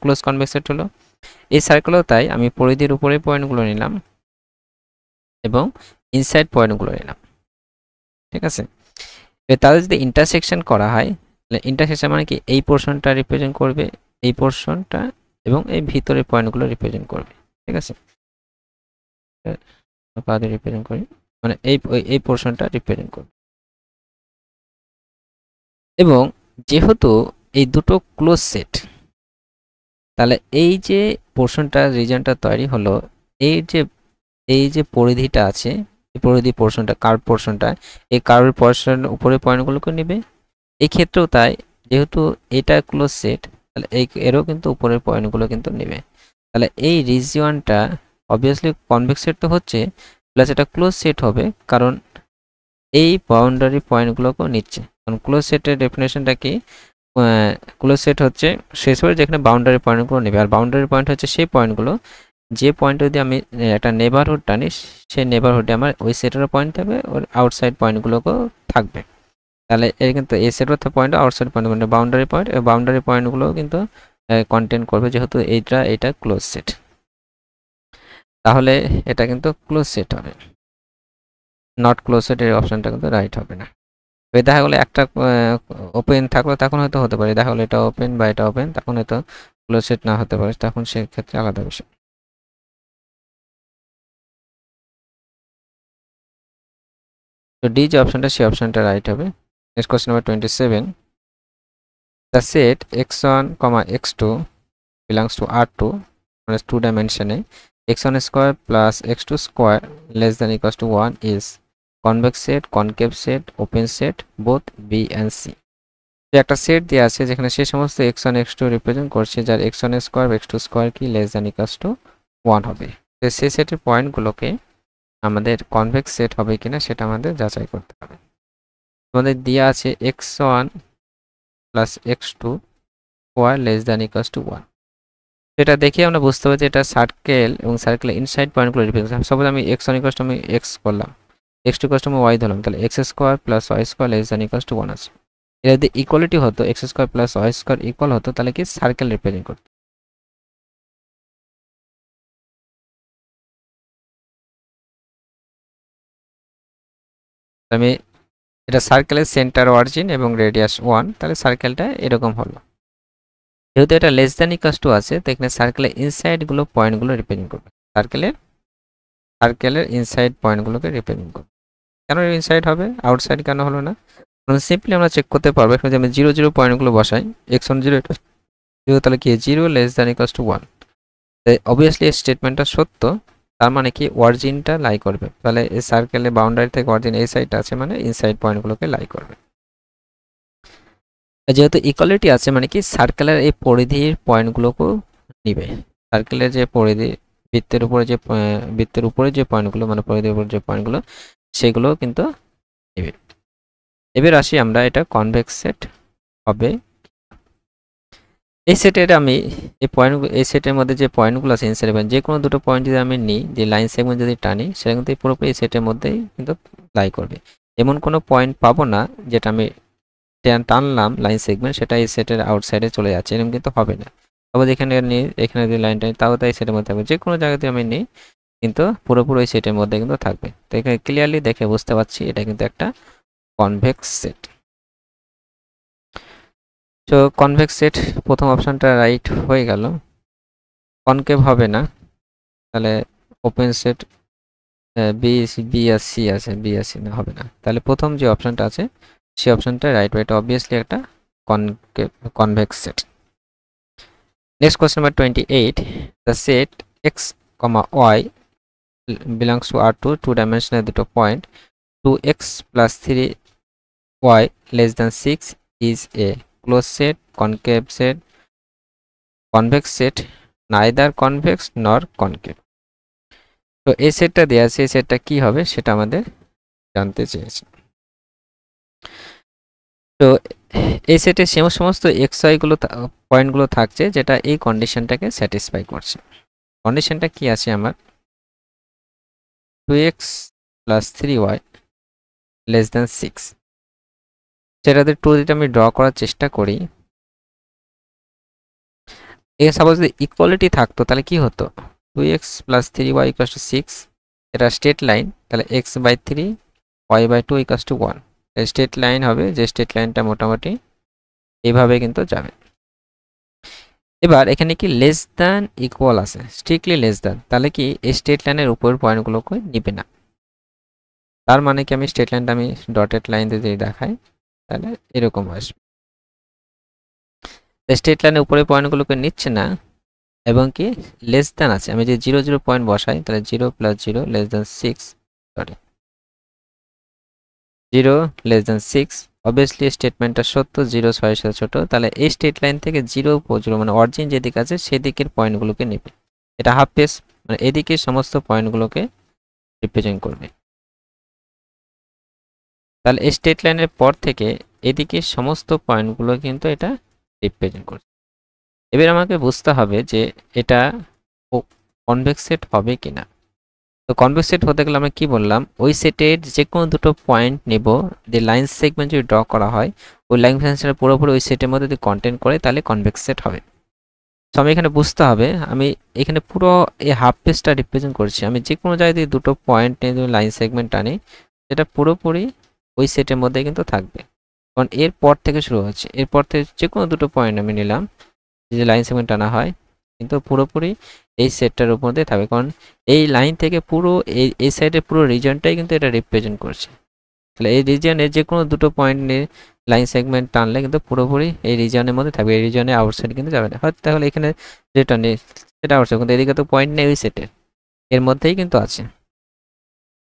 ক্লোজ কনভেক্স সেট হলো। এই সার্কেলও তাই, আমি পরিধির উপরে পয়েন্টগুলো নিলাম এবং ইনসাইড পয়েন্টগুলো নিলাম, ঠিক আছে। তাদের যদি ইন্টারসেকশন করা হয়, তাহলে ইন্টারসেকশন মানে কি এই পোর্শনটা রিপ্রেজেন্ট করবে, এই পোর্শনটা এবং এই ভিতরের পয়েন্টগুলো রিপ্রেজেন্ট করবে, ঠিক আছে। রিপ্রেজেন্ট করি মানে এই পোর্শনটা রিপ্রেজেন্ট করবে। এবং যেহেতু এই দুটো ক্লোজ সেট, তাহলে এই যে পোর্শনটা রিজনটা তৈরি হলো, এই যে পরিধিটা আছে, এই পরিধি পোর্শনটা কার্ভ পোর্শনটা, এই কার্ভের পোর্শন উপরে পয়েন্টগুলোকে নেবে। এই ক্ষেত্রেও তাই, যেহেতু এটা ক্লোজ সেট তাহলে এরও কিন্তু উপরের পয়েন্টগুলো কিন্তু নেবে। তাহলে এই রিজিয়নটা অবভিয়াসলি কনভেক্স সেট তো হচ্ছে, প্লাস এটা ক্লোজ সেট হবে কারণ এই বাউন্ডারি পয়েন্টগুলোকেও নিচ্ছে। কারণ ক্লোজ সেটের ডেফিনেশনটা কি, ক্লোজ সেট হচ্ছে শেষ হয়ে যেখানে বাউন্ডারি পয়েন্টগুলো নেবে, আর বাউন্ডারি পয়েন্ট হচ্ছে সেই পয়েন্টগুলো যে পয়েন্টে যদি আমি একটা নেবারহুড টানি, সেই নেবারহুডে আমার ওই সেটেরও পয়েন্ট থাকবে, ওর আউটসাইড পয়েন্টগুলোকেও থাকবে। তাহলে এর কিন্তু এই সেটের পয়েন্ট, আউটসাইড পয়েন্ট মানে বাউন্ডারি পয়েন্ট, এই বাউন্ডারি পয়েন্টগুলোও কিন্তু কন্টেন্ট করবে, যেহেতু এটা ক্লোজ সেট। তাহলে এটা কিন্তু ক্লোজ সেট হবে, নট ক্লোজ সেট এর অপশনটা কিন্তু রাইট হবে না। দেখা গেলো একটা ওপেন থাকলো, তখন হয়তো হতে পারে, দেখা গেলো এটা ওপেন বা এটা ওপেন, তখন হয়তো ক্লোজ সেট না হতে পারে, তখন সেক্ষেত্রে আলাদা বিষয়। তো ডি যে অপশনটা, সেই অপশনটা রাইট হবে। Next question number 27, the set x1, x2 belongs to R2 মানে 2 ডাইমেনশনে x1 square plus x2 square less than equals to 1 is convex set, concave set, open set, both b and c. একটা সেট দেওয়া আছে যেখানে সেই সমস্ত x1 x2 রিপ্রেজেন্ট করছে যার x1 স্কয়ার বা x2 স্কয়ার কি লেস দ্যান ইকুয়ালস টু 1 হবে। তো সেই সেটের পয়েন্টগুলোকে আমাদের কনভেক্স সেট হবে কিনা সেটা আমাদের যাচাই করতে হবে। আমাদের দেওয়া আছে x1 plus x2 square less than equals to 1। এটা দেখে আমরা বুঝতে পারছি এটা সার্কেল এবং সার্কেলের ইনসাইড পয়েন্টগুলো রিপ্রেজেন্ট। সাপোজ আমি x1 ইকুয়ালস টু আমি x করলাম, x2 ইকুয়ালস টু আমি y ধরলাম, তাহলে x square plus y square less than equals to 1 আছে। এটা যদি ইকুয়ালিটি হতো, x square plus y square equal হতো, তাহলে কি সার্কেল রিপ্রেজেন্ট করতো। আমি এটা সার্কেলের সেন্টার অরিজিন এবং রেডিয়াস 1, তাহলে সার্কেলটা এরকম হলো। যেহেতু এটা লেস দ্যান ইকুয়ালস টু আছে, তো এখানে সার্কেলের ইনসাইড গুলো পয়েন্টগুলো রিপ্রেজেন্ট করবে, সার্কেলের ইনসাইড পয়েন্টগুলোকে রিপ্রেজেন্ট করবে। কেন ইনসাইড হবে, আউটসাইড কেন হলো না? কারণ সিম্পলি আমরা চেক করতে পারবো, এখানে যদি আমি 0 0 পয়েন্টগুলো বসাই, x1 0 0, তাহলে কি 0 লেস দ্যান ইকুয়ালস টু 1, তাই অবভিয়াসলি এই স্টেটমেন্টটা সত্য। তার মানে কি অরিজিনটা লাই করবে, তাহলে এই সার্কেলের বাউন্ডারি থেকে অরিজিন এই সাইডটা আছে, মানে ইনসাইড পয়েন্টগুলোকে লাই করবে। যেহেতু ইকুয়ালিটি আছে, মানে কি সার্কেলের এই পরিধির পয়েন্টগুলোকেও নিবে। সার্কেলের যে পরিধি, বৃত্তের উপরে যে পয়েন্টগুলো, মানে পরিধির উপরে যে পয়েন্টগুলো, সেগুলো কিন্তু নিবে। এবার আসি আমরা, এটা কনভেক্স সেট হবে। এই সেটের আমি এই সেটের মধ্যে যে পয়েন্টগুলো আছে ইনসাইড পয়েন্ট, যে কোনো দুটো পয়েন্ট যদি আমি নিই, যে লাইন সেগমেন্ট যদি টানি, সেটা কিন্তু পুরোপুরি এই সেটের মধ্যেই কিন্তু লাই করবে। এমন কোনো পয়েন্ট পাবো না যেটা আমি টানলাম লাইন সেগমেন্ট, সেটা এই সেটের আউটসাইডে চলে যাচ্ছে, এরকম কিন্তু হবে না। তবে এখানে নিই, এখানে যদি লাইনটা নিই, তাও তাই সেটের মধ্যে থাকবে। যে কোনো জায়গাতে আমি নিই, কিন্তু পুরোপুরি ওই সেটের মধ্যে কিন্তু থাকবে। তো এখানে ক্লিয়ারলি দেখে বুঝতে পারছি এটা কিন্তু একটা কনভেক্স সেট। তো কনভেক্স সেট প্রথম অপশনটা রাইট হয়ে গেল। কনকেভ হবে না, তাহলে ওপেন সেট বি আর সি আছে, বি আর সি না, হবে না। তাহলে প্রথম যে অপশনটা আছে সেই অপশনটা রাইট, এটা অবভিয়াসলি একটা convex set. Next question number 28, the set x, y belongs to R2 2 dimensional দুটো point 2x plus 3y less than 6 is a closed set, concave set, convex set, neither convex nor concave। তো এই সেটটা দেয়া আছে, এই সেটটা কি হবে সেটা আমাদের জানতে চেয়েছে। তো এই সেটে সমস্ত xy গুলো পয়েন্টগুলো থাকছে যেটা এই কন্ডিশনটাকে স্যাটিসফাই করছে। কন্ডিশনটা কি আছে আমার, 2x plus 3y less than 6, সেটাতে 2 যদি আমি ড্র করার চেষ্টা করি, সাপোজ যদি ইকুয়ালিটি থাকতো তাহলে কি হতো, 2x plus 3y equals to 6, এটা স্ট্রেট লাইন, তাহলে x by 3 y by 2 equals to 1, straight line হবে, যে স্ট্রেট লাইনটা মোটামুটি এইভাবে কিন্তু যাবে। এবার এখানে কি লেস দ্যান ইকুয়াল আছে, স্ট্রিক্টলি লেস দ্যান, তাহলে কি এই স্ট্রেট লাইনের উপরের পয়েন্টগুলোকে নিবে না। তার মানে কি আমি স্ট্রেট লাইনটা আমি ডটেড লাইন দিয়ে যদি দেখাই, তাহলে এরকম আসবে, স্ট্রেট লাইনের উপরের পয়েন্টগুলোকে নিচ্ছে না, এবং কি লেস দ্যান আছে। আমি যদি 0 0 পয়েন্ট বসাই, তাহলে 0 plus 0 less than 6, sorry 0 less than 6, obviously স্টেটমেন্টটা সত্য, 0 6 সাথে ছোট, তাহলে এই স্ট্রেট লাইন থেকে 0 0 মানে অরিজিন যেদিকে আছে সেদিকের পয়েন্টগুলোকে নেবে। এটা হাফ পেস, মানে এদিকে সমস্ত পয়েন্টগুলোকে রিপ্রেজেন্ট করবে। তাহলে এই স্ট্রেট লাইনের পর থেকে এদিকে সমস্ত পয়েন্টগুলো কিন্তু এটা রিপ্রেজেন্ট করছে। এবার আমাকে বুঝতে হবে যে এটা কনভেক্স সেট হবে কিনা। তো কনভেক্স সেট হতে গেলে আমরা কি বললাম, ওই সেটের যে কোনো দুটো পয়েন্ট নেব, যে লাইন সেগমেন্ট যদি ড্র করা হয় ওই লাইন সেগমেন্টটা পুরোপুরি ওই সেটের মধ্যে যদি কন্টেন্ট করে তাহলে কনভেক্স সেট হবে। তো আমি এখানে বুঝতে হবে, আমি এখানে পুরো এই হাফ পেজটা রিপ্রেজেন্ট করছি, আমি যে কোনো জায়গায় যদি দুটো পয়েন্ট নিয়ে যদি লাইন সেগমেন্ট আনি সেটা পুরোপুরি ওই সেটের মধ্যে কিন্তু থাকবে, কারণ এরপর থেকে শুরু হচ্ছে, এরপর থেকে যে কোনো দুটো পয়েন্ট আমি নিলাম যে লাইন সেগমেন্ট আনা হয় কিন্তু পুরোপুরি এই সেটটার উপর দিয়ে থাকবে, কারণ এই লাইন থেকে পুরো এই সাইডের পুরো রিজনটাই কিন্তু এটা রিপ্রেজেন্ট করছে। তাহলে এই রিজনের যে কোনো দুটো পয়েন্ট নিয়ে লাইন সেগমেন্ট টানলে কিন্তু পুরোপুরি এই রিজনের মধ্যে থাকবে, এই রিজনের আউটসাইড কিন্তু যাবে না। হয়তো তাহলে এখানে যেটা নেই সেটা আউটসাইড, কিন্তু এদিকে তো পয়েন্ট নেই ওই সেটের, এর মধ্যেই কিন্তু আছে।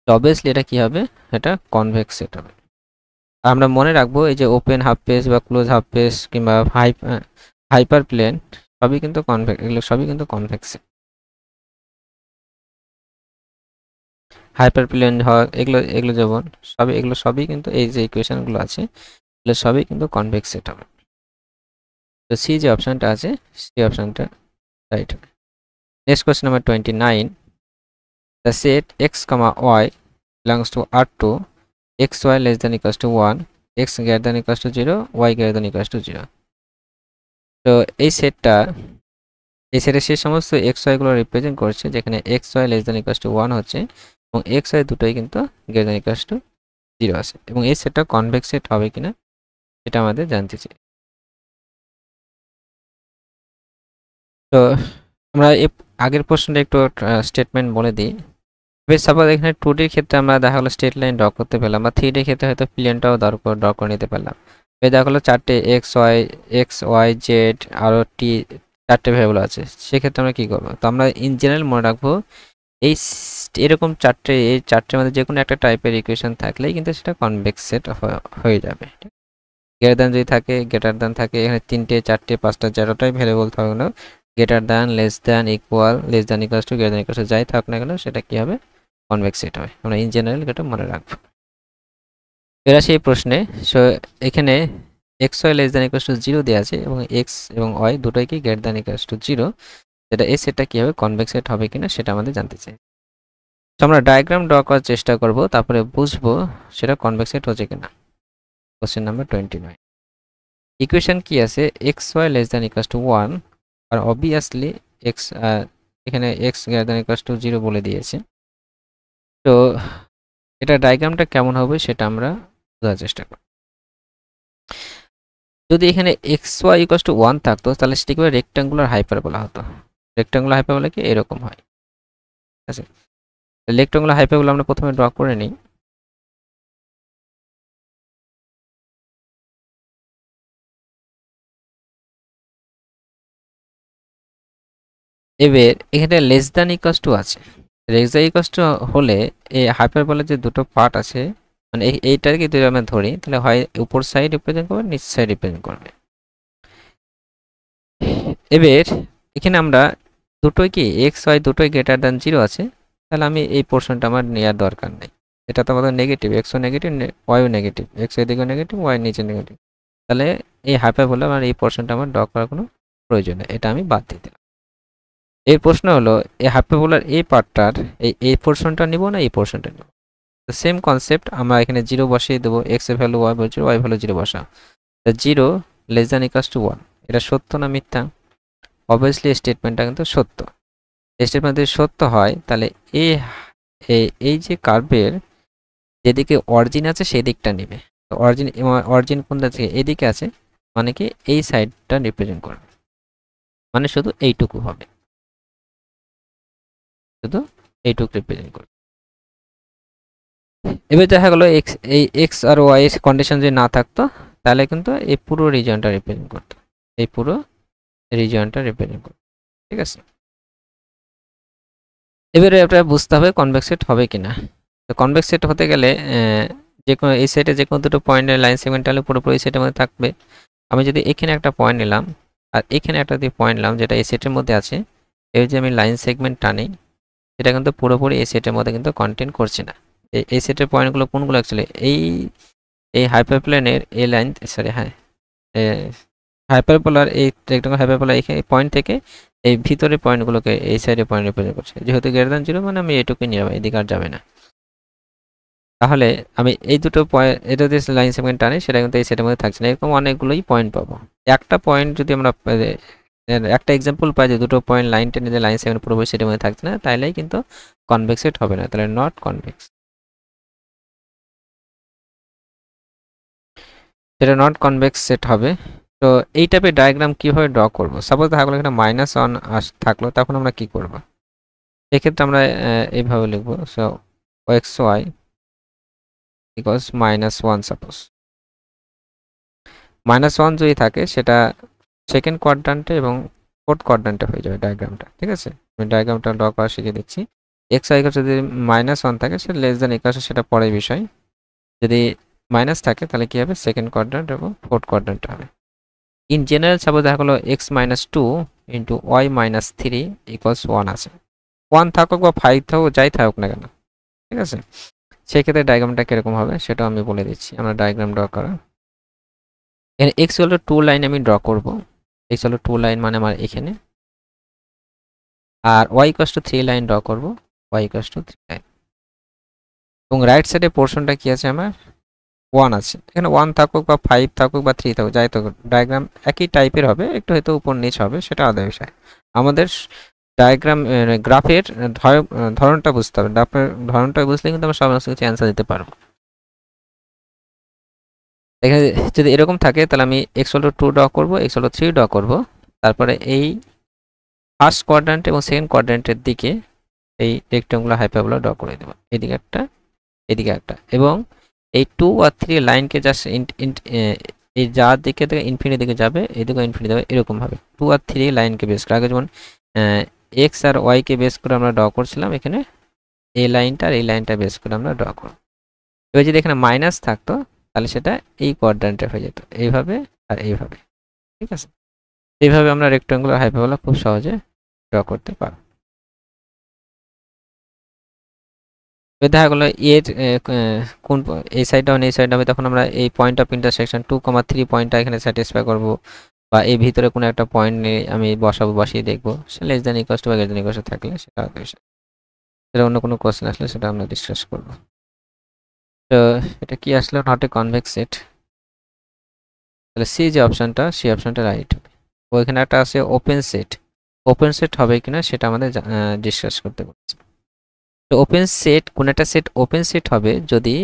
তো অবভিয়াসলি এটা কি হবে, এটা কনভেক্স সেট হবে। আমরা মনে রাখবো এই যে ওপেন হাফ পেজ বা ক্লোজ হাফ পেজ কিংবা হাইপার প্লেন সবই কিন্তু কনভেক্স, এগুলো সবই কিন্তু কনভেক্স। হাইপার প্লেন হয় এগুলো, এগুলো যেমন সবই, এগুলো সবই কিন্তু এই যে ইকুয়েশনগুলো আছে এগুলো সবই কিন্তু কনভেক্স সেট হবে। তো সি যে অপশনটা আছে সেই অপশনটা রাইট হবে। Next question number 29, the set x comma y belongs to R2, xy less than equals to 1, x greater than equals to 0, y greater than equals to 0। তো এই সেটটা, এই সেটের সেই সমস্ত এক্স ওয়াইগুলো রিপ্রেজেন্ট করছে যেখানে x y less than equals to 1 হচ্ছে এবং এক্স ওয়াই দুটোই কিন্তু গ্রেটার দ্যান ইকুয়ালস টু 0 আছে, এবং এই সেটটা কনভেক্স সেট হবে কিনা সেটা আমাদের জানতে চাই। তো আমরা এই আগের প্রশ্নটা একটু স্টেটমেন্ট বলে দিই। বেশ সাপোজ এখানে 2ডির ক্ষেত্রে আমরা দেখা হলো স্ট্রেট লাইন ড্র করতে পেলাম, বা 3ডির ক্ষেত্রে হয়তো প্লেনটাও ড্র করে নিতে পারলাম। দেখা হলো চারটে এক্স ওয়াই জেড আরও টি চারটে ভ্যারিয়েবল আছে, সেক্ষেত্রে আমরা কী করবো। তো আমরা ইন জেনারেল মনে রাখবো এই এরকম এই চারটের মধ্যে যে কোনো একটা টাইপের ইকুয়েশন থাকলেই কিন্তু সেটা কনভেক্স সেট হয়ে যাবে। গ্রেটার দ্যান যদি থাকে, গ্রেটার দ্যান থাকে, এখানে 3টে 4টে 5টা যেটাই ভ্যারিয়েবল থাকবে না, greater than less than equal less than equals two greater than equals two যাই থাক না কেন সেটা কী হবে, কনভেক্স সেট হবে। আমরা ইন জেনারেল এটা মনে রাখবো। এর আসে এই প্রশ্নে। সো এখানে x y less than equals to 0 দেওয়া আছে এবং এক্স এবং ওয়াই দুটোই কি গ্রেটার দ্যান ইকুয়ালস টু 0, যেটা এই সেটটা কী হবে, কনভেক্স সেট হবে কিনা সেটা আমাদের জানতে চাই। তো আমরা ডায়াগ্রাম ড্র করার চেষ্টা করব, তারপরে বুঝবো সেটা কনভেক্স সেট হচ্ছে কিনা। কোশ্চেন নাম্বার 29, ইকুয়েশন কি আছে, x y less than equals to 1 আর অবভিয়াসলি এক্স, এখানে x greater than equals to 0 বলে দিয়েছে। তো এটা ডায়াগ্রামটা কেমন হবে সেটা আমরা বোঝার চেষ্টা করব। যদি এখানে এক্স ওয়াই ইকুয়ালস টু 1 থাকতো তাহলে সেটাকে রেক্ট্যাঙ্গুলার হাইপারবোলা হতো। রেক্ট্যাঙ্গুলার হাইপারবোলা কি এরকম হয়, ঠিক আছে। রেক্ট্যাঙ্গুলার হাইপারবোলা আমরা প্রথমে ড্র করে নিই। এবার এখানে লেস দ্যান ইকুয়ালস টু আছে, লেস দ্যান ইকুয়ালস টু হলে এই হাইপারবোলার যে দুটো পার্ট আছে, মানে এইটাকে যদি আমরা ধরি তাহলে হয় উপর সাইড রিপ্রেজেন্ট করবে, নিচ সাইড রিপ্রেজেন্ট করবে। এবার এখানে আমরা দুটোই কি এক্স ওয়াই দুটোই গ্রেটার দ্যান 0 আছে, তাহলে আমি এই পোর্শনটা আমার নেওয়ার দরকার নেই। এটা তো আমাদের নেগেটিভ, এক্সও নেগেটিভ ওয়াইও নেগেটিভ, এক্স এদিকেও নেগেটিভ ওয়াই নিচে নেগেটিভ, তাহলে এই হাইপারবোলা আমার এই পোর্শনটা আমার ড্র করার কোনো প্রয়োজন নেই, এটা আমি বাদ দিয়ে দিলাম। এই প্রশ্ন হলো এই হাইপারবোলার এই পার্টটার এই পোর্শনটা নিব না এই পোর্শনটা নিব। তো সেম কনসেপ্ট, আমরা এখানে 0 বসিয়ে দেবো, এক্স এর ভ্যালু ওয়াই বলছি, ওয়াই ভ্যালু 0 বসা। 0 লেস দ্যান ইকুয়ালস টু 1, এটা সত্য না মিথ্যা, অবভিয়াসলি স্টেটমেন্টটা কিন্তু সত্য। স্টেটমেন্ট যদি সত্য হয় তাহলে এই এই যে কার্ভের যেদিকে অরিজিন আছে সেই দিকটা নেবে। তো অরিজিন কোন দিকে, এদিকে আছে, মানে কি এই সাইডটা রিপ্রেজেন্ট করবে, মানে শুধু এইটুকু হবে, শুধু এইটুকু রিপ্রেজেন্ট করবে। এবার দেখা গেলো এই এক্স আর ওয়াই কন্ডিশন যদি না থাকতো তাহলে কিন্তু এই পুরো রিজনটা রিপ্রেজেন্ট করতো, এই পুরো রিজনটা রিপ্রেজেন্ট করতো, ঠিক আছে। এবারে এটা বুঝতে হবে কনভেক্স সেট হবে কিনা। তো কনভেক্স সেট হতে গেলে যে কোনো এই সেটে যে কোনো দুটো পয়েন্টের লাইন সেগমেন্ট হলে পুরোপুরি সেটের মধ্যে থাকবে। আমি যদি এখানে একটা পয়েন্ট নিলাম আর এখানে একটা দিয়ে পয়েন্ট নিলাম যেটা এই সেটের মধ্যে আছে, এই যে আমি লাইন সেগমেন্ট টানি সেটা কিন্তু পুরোপুরি এই সেটের মধ্যে কিন্তু কন্টেন্ট করছে না। এই সেটের পয়েন্টগুলো কোনগুলো অ্যাকচুয়ালি এই হাইপারপ্লেনের এই লাইন, সরি হ্যাঁ হাইপারবোলার এই রেক্টাঙ্গল হাইপারবোলার এই পয়েন্ট থেকে এই ভিতরে পয়েন্টগুলোকে এই সাইডে পয়েন্ট রিপ্রেজেন্ট করছে। যেহেতু গ্রেটার দ্যান 0 মানে আমি এটুকুই নিলাম, এদিকে আর যাবে না। তাহলে আমি এই দুটো পয়েন্ট, এটা যে লাইন সেগমেন্ট টানি সেটা কিন্তু এই সেটের মধ্যে থাকছে না। এরকম অনেকগুলোই পয়েন্ট পাবো। একটা পয়েন্ট যদি আমরা একটা এক্সাম্পল পাই যে দুটো পয়েন্ট লাইন টেনে যে লাইন সেগমেন্ট পুরোপুরি সেটের মধ্যে থাকছে না, তাইলেই কিন্তু কনভেক্স সেট হবে না, তাহলে নট কনভেক্স। এটা নট কনভেক্স সেট হবে। তো এই টাইপের ডায়াগ্রাম কিভাবে ড্র করব? সাপোজ থাকলো এখানে -1 থাকলো, তখন আমরা কি করব? এক্ষেত্রে আমরা এইভাবে লিখবো, সো xy ইকুয়ালস -1 সাপোজ। -1 যদি থাকে সেটা সেকেন্ড কোয়াড্রান্টে এবং ফোর্থ কোয়াড্রান্টে হয়ে যাবে ডায়াগ্রামটা, ঠিক আছে? আমি ডায়াগ্রামটা ড্র করা শিখিয়ে দিচ্ছি। xy যদি -1 থাকে সেটা লেস দ্যান ইকুয়ালস, সেটা পরের বিষয়। যদি মাইনাস থাকে তাহলে কি হবে? সেকেন্ড কোয়াড্রান্ট এবং ফোর্থ কোয়াড্রান্ট হবে। ইন জেনারেল সাপোজ দেখা হলো x-2 ইন্টু y-3 ইকুয়ালস 1 আছে। 1 থাকুক বা 5 থাকুক, যাই থাকুক না কেন, ঠিক আছে? সেক্ষেত্রে ডায়াগ্রামটা কিরকম হবে সেটাও আমি বলে দিচ্ছি। আমরা ডায়াগ্রাম ড্র করা, এখানে x হলো 2 লাইন আমি ড্র করব। x হলো 2 লাইন মানে আমার এখানে, আর y equals to 3 line draw করব, y ইকুয়ালস টু 3 লাইন। এবং রাইট সাইডে পোর্শনটা কি আছে আমার? 1 আছে। এখানে 1 থাকুক বা 5 থাকুক বা 3 থাকুক, যাই থাকুক, ডায়াগ্রাম একই টাইপের হবে, একটু হয়তো উপর নিচ হবে, সেটা আলাদা বিষয়। আমাদের ডায়াগ্রাম গ্রাফের ধরনটা বুঝতে হবে। গ্রাফের ধরনটা বুঝলে কিন্তু আমরা সমস্ত কিছু অ্যান্সার দিতে পারবো। এখানে যদি এরকম থাকে তাহলে আমি x হলো 2 ড্র করব, x হলো 3 ড্র করব। তারপরে এই ফার্স্ট কোয়াড্রান্ট এবং সেকেন্ড কোয়াড্রান্টের দিকে এই রেক্ট্যাঙ্গুলার হাইপারবোলা ড্র করে দেব, এদিকে একটা, এদিকে একটা। এবং এই 2 আর 3 লাইনকে জাস্ট এই যার দিকে থেকে ইনফিনিটি দিকে যাবে, এদিকে ইনফিনিটি যাবে, এরকম ভাবে 2 আর 3 লাইনকে বেস করে, আগে যেমন এক্স আর ওয়াই কে বেস করে আমরা ড্র করছিলাম, এখানে এই লাইনটা আর এই লাইনটা বেস করে আমরা ড্র করব। এবার যদি এখানে মাইনাস থাকতো তাহলে সেটা এই কোয়াড্রান্টে হয়ে যেত, এইভাবে আর এইভাবে, ঠিক আছে? এইভাবে আমরা রেক্ট্যাঙ্গুলার হাইপারবোলা খুব সহজে ড্র করতে পারবো। দেখা গেলো এর কোন এই সাইডটা এই সাইড হবে, তখন আমরা এই পয়েন্ট অফ ইন্টারসেকশন 2,3 পয়েন্টটা এখানে স্যাটিসফাই করব, বা এই ভিতরে কোনো একটা পয়েন্ট নিয়ে আমি বসাবো, বসিয়ে দেখবো সে লেস দ্যান ইকুয়ালস টু বা গ্রেটার দ্যান ইকুয়ালস থাকলে সেটা আলাদা বিষয়। সেটা অন্য কোনো কোশ্চেন আসলে সেটা আমরা ডিসকাস করব। তো এটা কি আসলে নট এ কনভেক্স সেট, তাহলে সি যে অপশনটা, সেই অপশনটা রাইট হবে। ওইখানে একটা আছে ওপেন সেট, ওপেন সেট হবে কিনা সেটা আমাদের ডিসকাস করতে বলছে। তো ওপেন সেট, কোন একটা সেট ওপেন সেট হবে যদি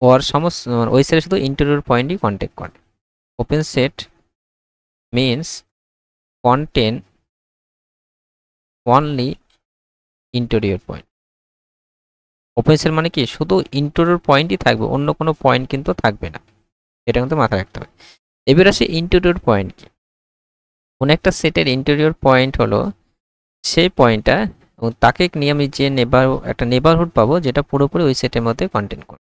ওর সমস্ত ওই সেটে শুধু ইন্টেরিয়র পয়েন্টই কন্টেক্ট করে। Open set means contain only interior point. Open set মানে কি? শুধু ইন্টেরিয়র পয়েন্টই থাকবে, অন্য কোনো পয়েন্ট কিন্তু থাকবে না, এটা কিন্তু মাথায় রাখতে হবে। এবার আসে ইন্টেরিয়র পয়েন্ট কি? কোন একটা সেটের ইন্টেরিয়র পয়েন্ট হলো সেই পয়েন্টটা, এবং তাকে নিয়ে আমি যে একটা নেবারহুড পাবো যেটা পুরোপুরি ওই সেটের মধ্যে কন্টেন্ট করবে।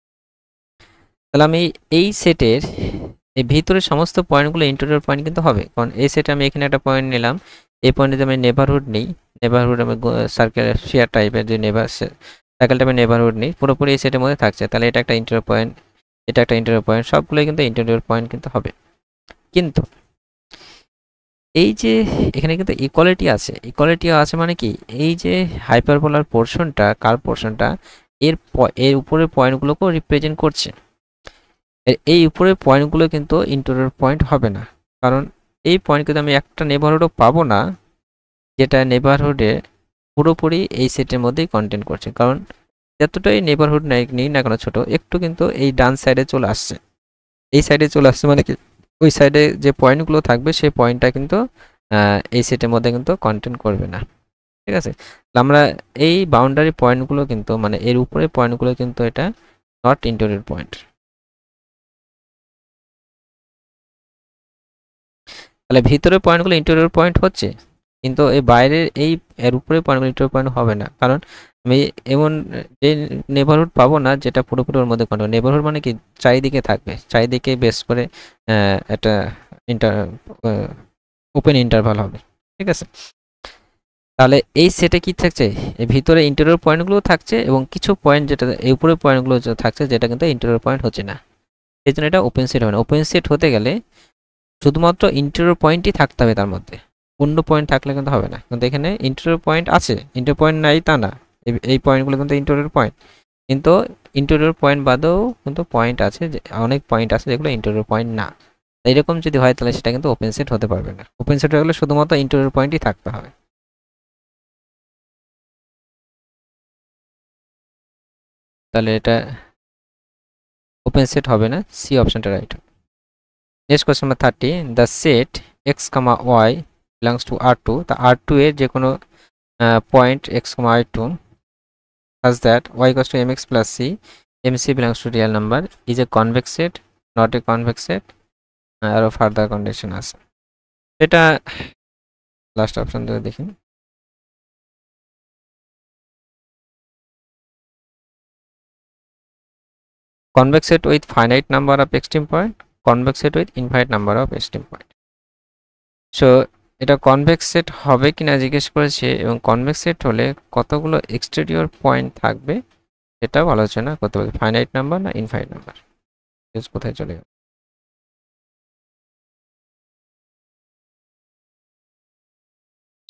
তাহলে আমি এই সেটের এই ভিতরে সমস্ত পয়েন্টগুলো ইন্টেরিয়র পয়েন্ট কিন্তু হবে, কারণ এই সেটে আমি এখানে একটা পয়েন্ট নিলাম, এই পয়েন্টে আমি নেবারহুড নিই, নেবারহুড আমি সার্কেল শেয়ার টাইপের যে সার্কেলটা আমি নেবারহুড নিই, পুরোপুরি এই সেটের মধ্যে থাকছে, তাহলে এটা একটা ইন্টেরিয়র পয়েন্ট, এটা একটা ইন্টেরিয়র পয়েন্ট, সবগুলোই কিন্তু ইন্টেরিয়র পয়েন্ট কিন্তু হবে। কিন্তু এই যে এখানে কিন্তু ইকুয়ালিটি আছে, ইকুয়ালিটি আছে মানে কি? এই যে হাইপারবোলার পোর্শনটা, কার্ভ পোর্শনটা এর উপরের পয়েন্টগুলোকেও রিপ্রেজেন্ট করছে। এই উপরের পয়েন্টগুলো কিন্তু ইন্টেরিয়র পয়েন্ট হবে না, কারণ এই পয়েন্ট কিন্তু আমি একটা নেবারহুডও পাবো না যেটা নেবারহুডে পুরোপুরি এই সেটের মধ্যেই কন্টেন্ট করছে, কারণ যতটাই নেবারহুড নেই না কেন ছোট, একটু কিন্তু এই ডান সাইডে চলে আসছে, এই সাইডে চলে আসছে মানে কি? ওই সাইডে যে পয়েন্টগুলো থাকবে সেই পয়েন্টটা কিন্তু এই সেটের মধ্যে কিন্তু কন্টেন্ট করবে না, ঠিক আছে? আমরা এই বাউন্ডারি পয়েন্টগুলো কিন্তু মানে এর উপরে পয়েন্টগুলো কিন্তু এটা নট ইন্টেরিয়র পয়েন্ট। তাহলে ভিতরের পয়েন্টগুলো ইন্টেরিয়র পয়েন্ট হচ্ছে, কিন্তু এই বাইরের এই এর উপরে পয়েন্টগুলো ইন্টেরিয়র পয়েন্ট হবে না, কারণ আমি এমন যে নেবারহুড পাবো না যেটা পুরোপুরি ওর মধ্যে কন্টেন্ট। নেবারহুড মানে কি? চারিদিকে থাকবে, চারিদিকে বেস করে একটা ওপেন ইন্টারভাল হবে, ঠিক আছে? তাহলে এই সেটে কি থাকছে? এই ভিতরে ইন্টেরিয়র পয়েন্টগুলো থাকছে এবং কিছু পয়েন্ট যেটা এই উপরের পয়েন্টগুলো থাকছে যেটা কিন্তু ইন্টেরিয়র পয়েন্ট হচ্ছে না, এই জন্য এটা ওপেন সেট হবে না। ওপেন সেট হতে গেলে শুধুমাত্র ইন্টেরিয়র পয়েন্টই থাকতে হবে তার মধ্যে, অন্য পয়েন্ট থাকলে কিন্তু হবে না, কিন্তু এখানে ইন্টারের পয়েন্ট আছে, ইন্টার পয়েন্ট নাই তা না, এই পয়েন্টগুলো কিন্তু ইন্টারের পয়েন্ট, কিন্তু ইন্টারের পয়েন্ট বাদেও কিন্তু পয়েন্ট আছে, যে অনেক পয়েন্ট আছে যেগুলো ইন্টারের পয়েন্ট না। এইরকম যদি হয় তাহলে সেটা কিন্তু ওপেন সেট হতে পারবে না। ওপেন সেট হয়ে গেলে শুধুমাত্র ইন্টারের পয়েন্টই থাকতে হবে। তাহলে এটা ওপেন সেট হবে না, সি অপশনটা right. Next question number 30, the set x comma y belongs to R2, তা R2 এর যে কোনো point x comma y2 such that y equals to mx plus c, mc belongs to real number, is a convex set, not a convex set, আরো ফার্দার কন্ডিশন আছে। এটা লাস্ট অপশন ধরে দেখি। convex set with finite number of extreme point, convex set with infinite number of extreme point. So এটা কনভেক্স সেট হবে কিনা জিজ্ঞেস করেছে, এবং কনভেক্স সেট হলে কতগুলো এক্সটেরিয়র পয়েন্ট থাকবে সেটাও আলোচনা করতে পারি, ফাইনাইট নাম্বার না ইনফাইনাইট নাম্বার, কোথায় চলে গেল।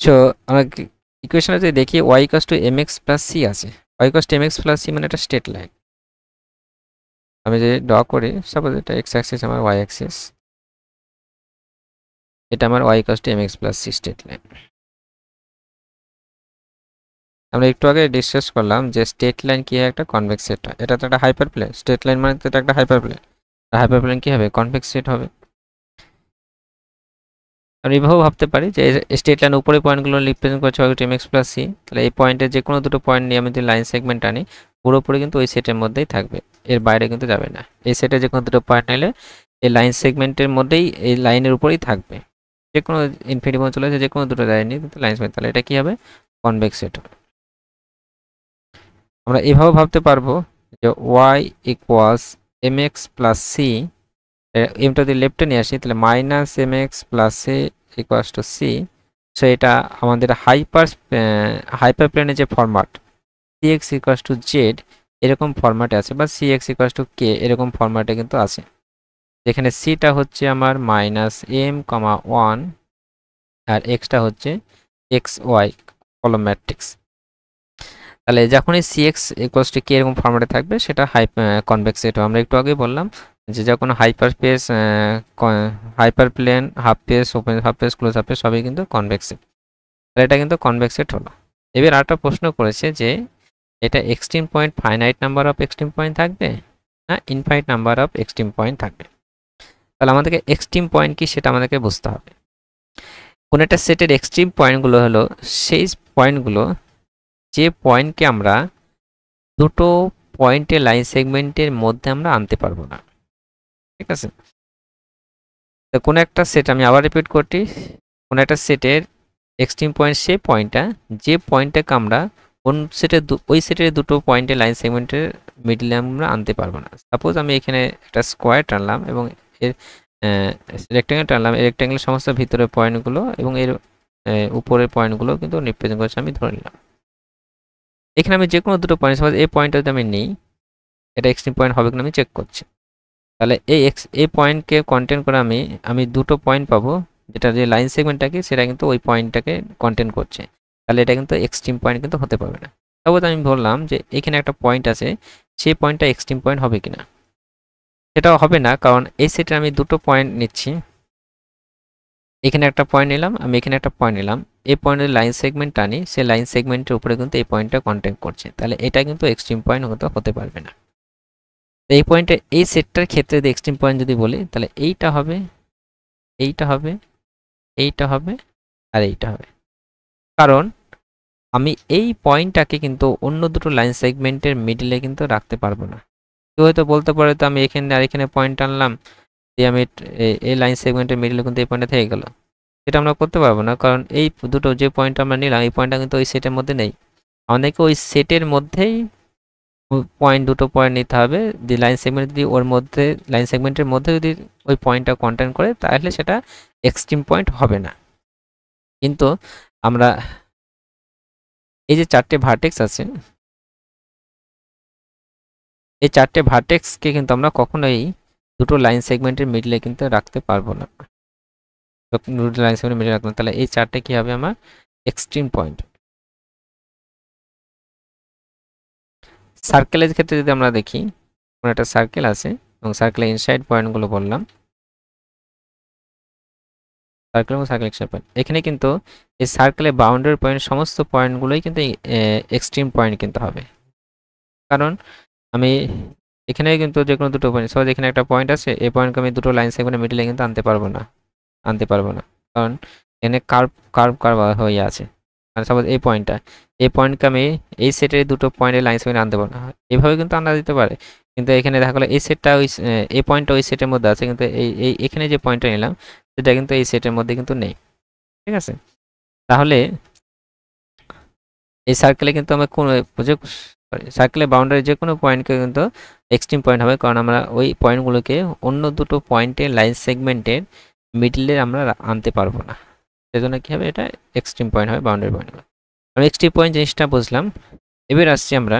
সো আমরা ইকুয়েশনে যদি দেখি y = mx + c আছে, y = mx + c মানে একটা স্ট্রেট লাইন। আমি যদি ড্র করি, সাপোজ এটা x অ্যাক্সিস, আমার y অ্যাক্সিস, এটা আমার y = mx + c straight line. আমরা একটু আগে ডিসকাস করলাম যে স্ট্রেট লাইন কি হয়, একটা কনভেক্স সেট হয়। এটা তো একটা হাইপারপ্লেন, স্ট্রেট লাইন মানে তো এটা একটা হাইপারপ্লেন। হাইপারপ্লেন কি হবে, কনভেক্স সেট হবে। আমরা এইভাবেও ভাবতে পারি যে স্ট্রেট লাইন উপরে পয়েন্টগুলো রিপ্রেজেন্ট করছে y = mx + c, তাহলে এই পয়েন্টের যে কোনো দুটো পয়েন্ট নিয়ে আমি যদি লাইন সেগমেন্ট আনি, পুরোপুরি কিন্তু ওই সেটের মধ্যেই থাকবে, এর বাইরে কিন্তু যাবে না। এই সেটে যে কোনো দুটো পয়েন্ট নিলে এই লাইন সেগমেন্টের মধ্যেই, এই লাইনের উপরেই থাকবে, যে কোনো ইনফিনিটি পর্যন্ত চলে আসে, যে কোনো দুটো লাইন নিয়ে কিন্তু লাইন সেগমেন্ট, তাহলে এটা কি হবে, কনভেক্স সেট হবে। আমরা এভাবে ভাবতে পারবো যে y = mx + c, এমটা যদি লেফটে নিয়ে আসি তাহলে -mx + c = c। সো এটা আমাদের হাইপারপ্লেনের যে ফরম্যাট cx = z এরকম ফরম্যাটে আছে, বা cx = k এরকম ফরম্যাটে কিন্তু আছে, যেখানে cটা হচ্ছে আমার -m,1 আর xটা হচ্ছে xy কলম ম্যাট্রিক্স। তাহলে যখনই cx = k এরকম ফরম্যাটে থাকবে সেটা কনভেক্স সেট হবে। আমরা একটু আগে বললাম যে যখন hyperspace, hyperplane, half space, open half space, close half space সবই কিন্তু কনভেক্স সেট। তাহলে এটা কিন্তু কনভেক্স সেট হলো। এবার আরেকটা প্রশ্ন করেছে যে এটা extreme point finite number of extreme point থাকবে না infinite number of extreme point থাকবে। তাহলে আমাদেরকে এক্সট্রিম পয়েন্ট কি সেটা আমাদেরকে বুঝতে হবে। কোন একটা সেটের এক্সট্রিম পয়েন্টগুলো হলো সেই পয়েন্টগুলো যে পয়েন্টকে আমরা দুটো পয়েন্টের লাইন সেগমেন্টের মধ্যে আমরা আনতে পারবো না, ঠিক আছে। তো কোনো একটা সেট, আমি আবার রিপিট করছি, কোনো একটা সেটের এক্সট্রিম পয়েন্ট সেই পয়েন্টটা যে পয়েন্টটাকে আমরা ওই সেটের দুটো পয়েন্টের লাইন সেগমেন্টের মিডলে আমরা আনতে পারবো না। সাপোজ আমি এখানে একটা স্কোয়ার টানলাম এবং এর রেক্ট্যাঙ্গেল টানলাম, এই রেক্ট্যাঙ্গেলের সমস্ত ভিতরের পয়েন্টগুলো এবং এর উপরের পয়েন্টগুলো কিন্তু রিপ্রেজেন্ট করছে, আমি ধরে নিলাম। এখানে আমি যে কোনো দুটো পয়েন্ট, সাপোজ এই পয়েন্টটা যদি আমি নিই, এটা এক্সট্রিম পয়েন্ট হবে কিনা আমি চেক করছি। তাহলে এই পয়েন্টকে কন্টেন্ট করে আমি দুটো পয়েন্ট পাবো, যেটা যে লাইন সেগমেন্টটাকে সেটা কিন্তু ওই পয়েন্টটাকে কন্টেন্ট করছে, তাহলে এটা কিন্তু এক্সট্রিম পয়েন্ট কিন্তু হতে পারবে না। তারপর আমি বললাম যে এখানে একটা পয়েন্ট আছে, সেই পয়েন্টটা এক্সট্রিম পয়েন্ট হবে কিনা, সেটাও হবে না, কারণ এই সেটে আমি দুটো পয়েন্ট নিচ্ছি, এখানে একটা পয়েন্ট নিলাম, আমি এখানে একটা পয়েন্ট নিলাম, এই পয়েন্টের লাইন সেগমেন্ট টানি, সেই লাইন সেগমেন্টের উপরে কিন্তু এই পয়েন্টটা কন্টেন্ট করছে, তাহলে এটা কিন্তু এক্সট্রিম পয়েন্ট হতে পারবে না। এই পয়েন্টে, এই সেটটার ক্ষেত্রে যদি এক্সট্রিম পয়েন্ট যদি বলি, তাহলে এইটা হবে, এইটা হবে, এইটা হবে, আর এইটা হবে, কারণ আমি এই পয়েন্টটাকে কিন্তু অন্য দুটো লাইন সেগমেন্টের মিডলে কিন্তু রাখতে পারবো না। কেউ হয়তো বলতে পারে তো আমি এখানে আর এখানে পয়েন্ট আনলাম, দিয়ে আমি এই লাইন সেগমেন্টের মিডলে কিন্তু এই পয়েন্টটা থেকে গেল, এটা আমরা করতে পারবো না, কারণ এই দুটো যে পয়েন্ট আমরা নিলাম এই পয়েন্টটা কিন্তু ওই সেটের মধ্যে নেই। আমাদেরকে ওই সেটের মধ্যেই দুটো পয়েন্ট নিতে হবে, যে লাইন সেগমেন্ট যদি ওর মধ্যে, লাইন সেগমেন্টের মধ্যে যদি ওই পয়েন্টটা কন্টেন্ট করে, তাহলে সেটা এক্সট্রিম পয়েন্ট হবে না। কিন্তু আমরা এই যে চারটে ভার্টেক্স আছে, এই চারটে ভার্টেক্সকে কিন্তু আমরা কখনোই দুটো লাইন সেগমেন্টের মিডলে কিন্তু রাখতে পারবো না। তো দুটো লাইন সেগমেন্ট মিডিলে রাখলাম, তাহলে এই চারটে কি হবে আমার এক্সট্রিম পয়েন্ট। সার্কেলের ক্ষেত্রে যদি আমরা দেখি, কোনো একটা সার্কেল আছে এবং সার্কেলের ইনসাইড পয়েন্টগুলো বললাম, সার্কেল এবং সার্কেল ইনসাইড পয়েন্ট, এখানে কিন্তু এই সার্কেলের বাউন্ডারি পয়েন্ট সমস্ত পয়েন্টগুলোই কিন্তু এক্সট্রিম পয়েন্ট কিন্তু হবে। কারণ আমি এখানে কিন্তু যে কোনো দুটো পয়েন্ট, সহজ এখানে একটা পয়েন্ট আছে, এই পয়েন্টকে আমি দুটো লাইন সেগমেন্টের মিডিলে কিন্তু আনতে পারবো না, কারণ এখানে কার্ভ হয়ে আছে। মানে সাপোজ এই পয়েন্টকে আমি এই সেটের দুটো পয়েন্টের লাইন সেগমেন্ট আনতে পারবো না, এইভাবে কিন্তু আনা দিতে পারে। কিন্তু এখানে দেখা গেলো এই সেটটা এই পয়েন্টটা ওই সেটের মধ্যে আছে, কিন্তু এখানে যে পয়েন্টটা নিলাম সেটা কিন্তু এই সেটের মধ্যে কিন্তু নেই। ঠিক আছে, তাহলে এই সার্কেলে কিন্তু আমরা কোন সার্কেলের বাউন্ডারি যে কোনো পয়েন্টকে কিন্তু এক্সট্রিম পয়েন্ট হবে, কারণ আমরা ওই পয়েন্টগুলোকে অন্য দুটো পয়েন্টের লাইন সেগমেন্টের মিডলে আমরা আনতে পারবো না, সেজন্য কি হবে, এটা এক্সট্রিম পয়েন্ট হবে বাউন্ডারি পয়েন্টগুলো। আমি এক্সট্রিম পয়েন্ট জিনিসটা বুঝলাম। এবার আসছি আমরা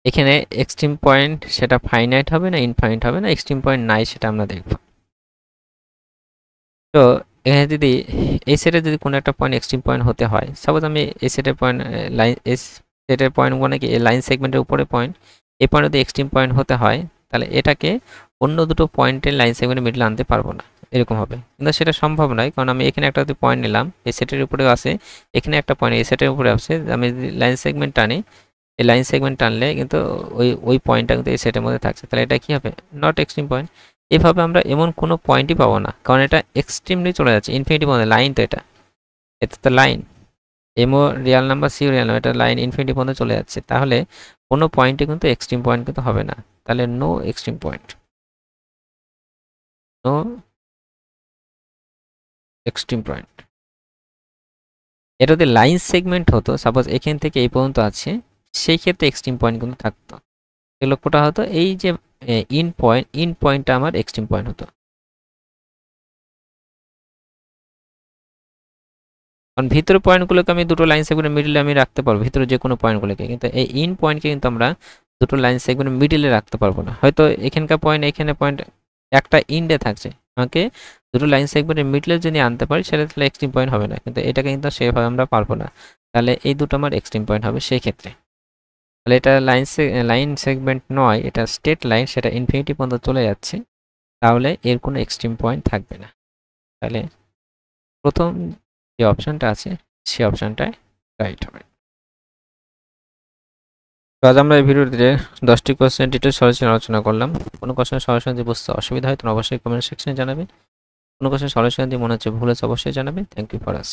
এখানে এক্সট্রিম পয়েন্ট সেটা ফাইনাইট হবে না ইনফাইনাইট হবে না, এক্সট্রিম পয়েন্ট নাই সেটা আমরা দেখব। তো এখানে যদি এই সেটে যদি কোনো একটা পয়েন্ট এক্সট্রিম পয়েন্ট হতে হয়, সাপোজ আমি এই সেটের পয়েন্ট লাইন সেটের পয়েন্টগুলো কি এই লাইন সেগমেন্টের উপরে পয়েন্ট, এই পয়েন্ট যদি এক্সট্রিম পয়েন্ট হতে হয়, তাহলে এটাকে অন্য দুটো পয়েন্টের লাইন সেগমেন্টের মিডলে আনতে পারবো না, এরকম হবে। কিন্তু সেটা সম্ভব নয়, কারণ আমি এখানে একটা যদি পয়েন্ট নিলাম, এই সেটের উপরেও আছে, এখানে একটা পয়েন্ট এই সেটের উপরে আছে, আমি যদি লাইন সেগমেন্ট টানি, এই লাইন সেগমেন্ট টানলে কিন্তু ওই পয়েন্টটা কিন্তু এই সেটের মধ্যে থাকছে, তাহলে এটা কি হবে, নট এক্সট্রিম পয়েন্ট। এভাবে আমরা এমন কোনো পয়েন্টই পাবো না, কারণ এটা এক্সট্রিমলি চলে যাচ্ছে ইনফিনিটি পর্যন্ত। লাইন তো এটা তো লাইন, এমও রিয়াল নাম্বার, সিও রিয়াল নাম্বার, এটা লাইন ইনফিনিটি পর্যন্ত চলে যাচ্ছে, তাহলে কোনো পয়েন্টে কিন্তু এক্সট্রিম পয়েন্ট কিন্তু হবে না, তাহলে no extreme point, no extreme point. এটা যদি লাইন সেগমেন্ট হতো, সাপোজ এখান থেকে এই পর্যন্ত আছে, সেই ক্ষেত্রে এক্সট্রিম পয়েন্ট কিন্তু থাকতো। এই লক্ষ্যটা হতো এই যে ইন পয়েন্টটা আমার এক্সট্রিম পয়েন্ট হতো। কারণ ভিতরের পয়েন্টগুলোকে আমি দুটো লাইন সেগমেন্টের মিডিলে আমি রাখতে পারবো, ভিতরে যে কোনো পয়েন্টগুলোকে, কিন্তু এই ইন পয়েন্টকে কিন্তু আমরা দুটো লাইন সেগমেন্টের মিডিলে রাখতে পারবো না। হয়তো এখানকার পয়েন্ট, এখানে পয়েন্ট একটা ইন্ডে থাকছে, আমাকে দুটো লাইন সেগমেন্টের মিডলে যদি আনতে পারি, সেটা তাহলে এক্সট্রিম পয়েন্ট হবে না, কিন্তু এটাকে কিন্তু সেভাবে আমরা পারবো না, তাহলে এই দুটো আমার এক্সট্রিম পয়েন্ট হবে সেই ক্ষেত্রে। তাহলে এটা লাইন সেগমেন্ট নয়, এটা স্টেট লাইন, সেটা ইনফিনিটি পর্যন্ত চলে যাচ্ছে, তাহলে এর কোনো এক্সট্রিম পয়েন্ট থাকবে না। তাহলে প্রথম যে অপশনটা আছে সেই অপশনটাই রাইট হবে। তো আজ আমরা এই ভিডিওতে 10টি কোশ্চেন ডিটেল সলিউশন আলোচনা করলাম। কোনো কোশ্চেনের সলিউশন যদি বুঝতে অসুবিধা হয়, তো অবশ্যই কমেন্ট সেকশনে জানাবেন। কোনো কোশ্চেন সলিউশন যদি মনে হচ্ছে ভুল আছে, অবশ্যই জানাবেন। Thank you for us.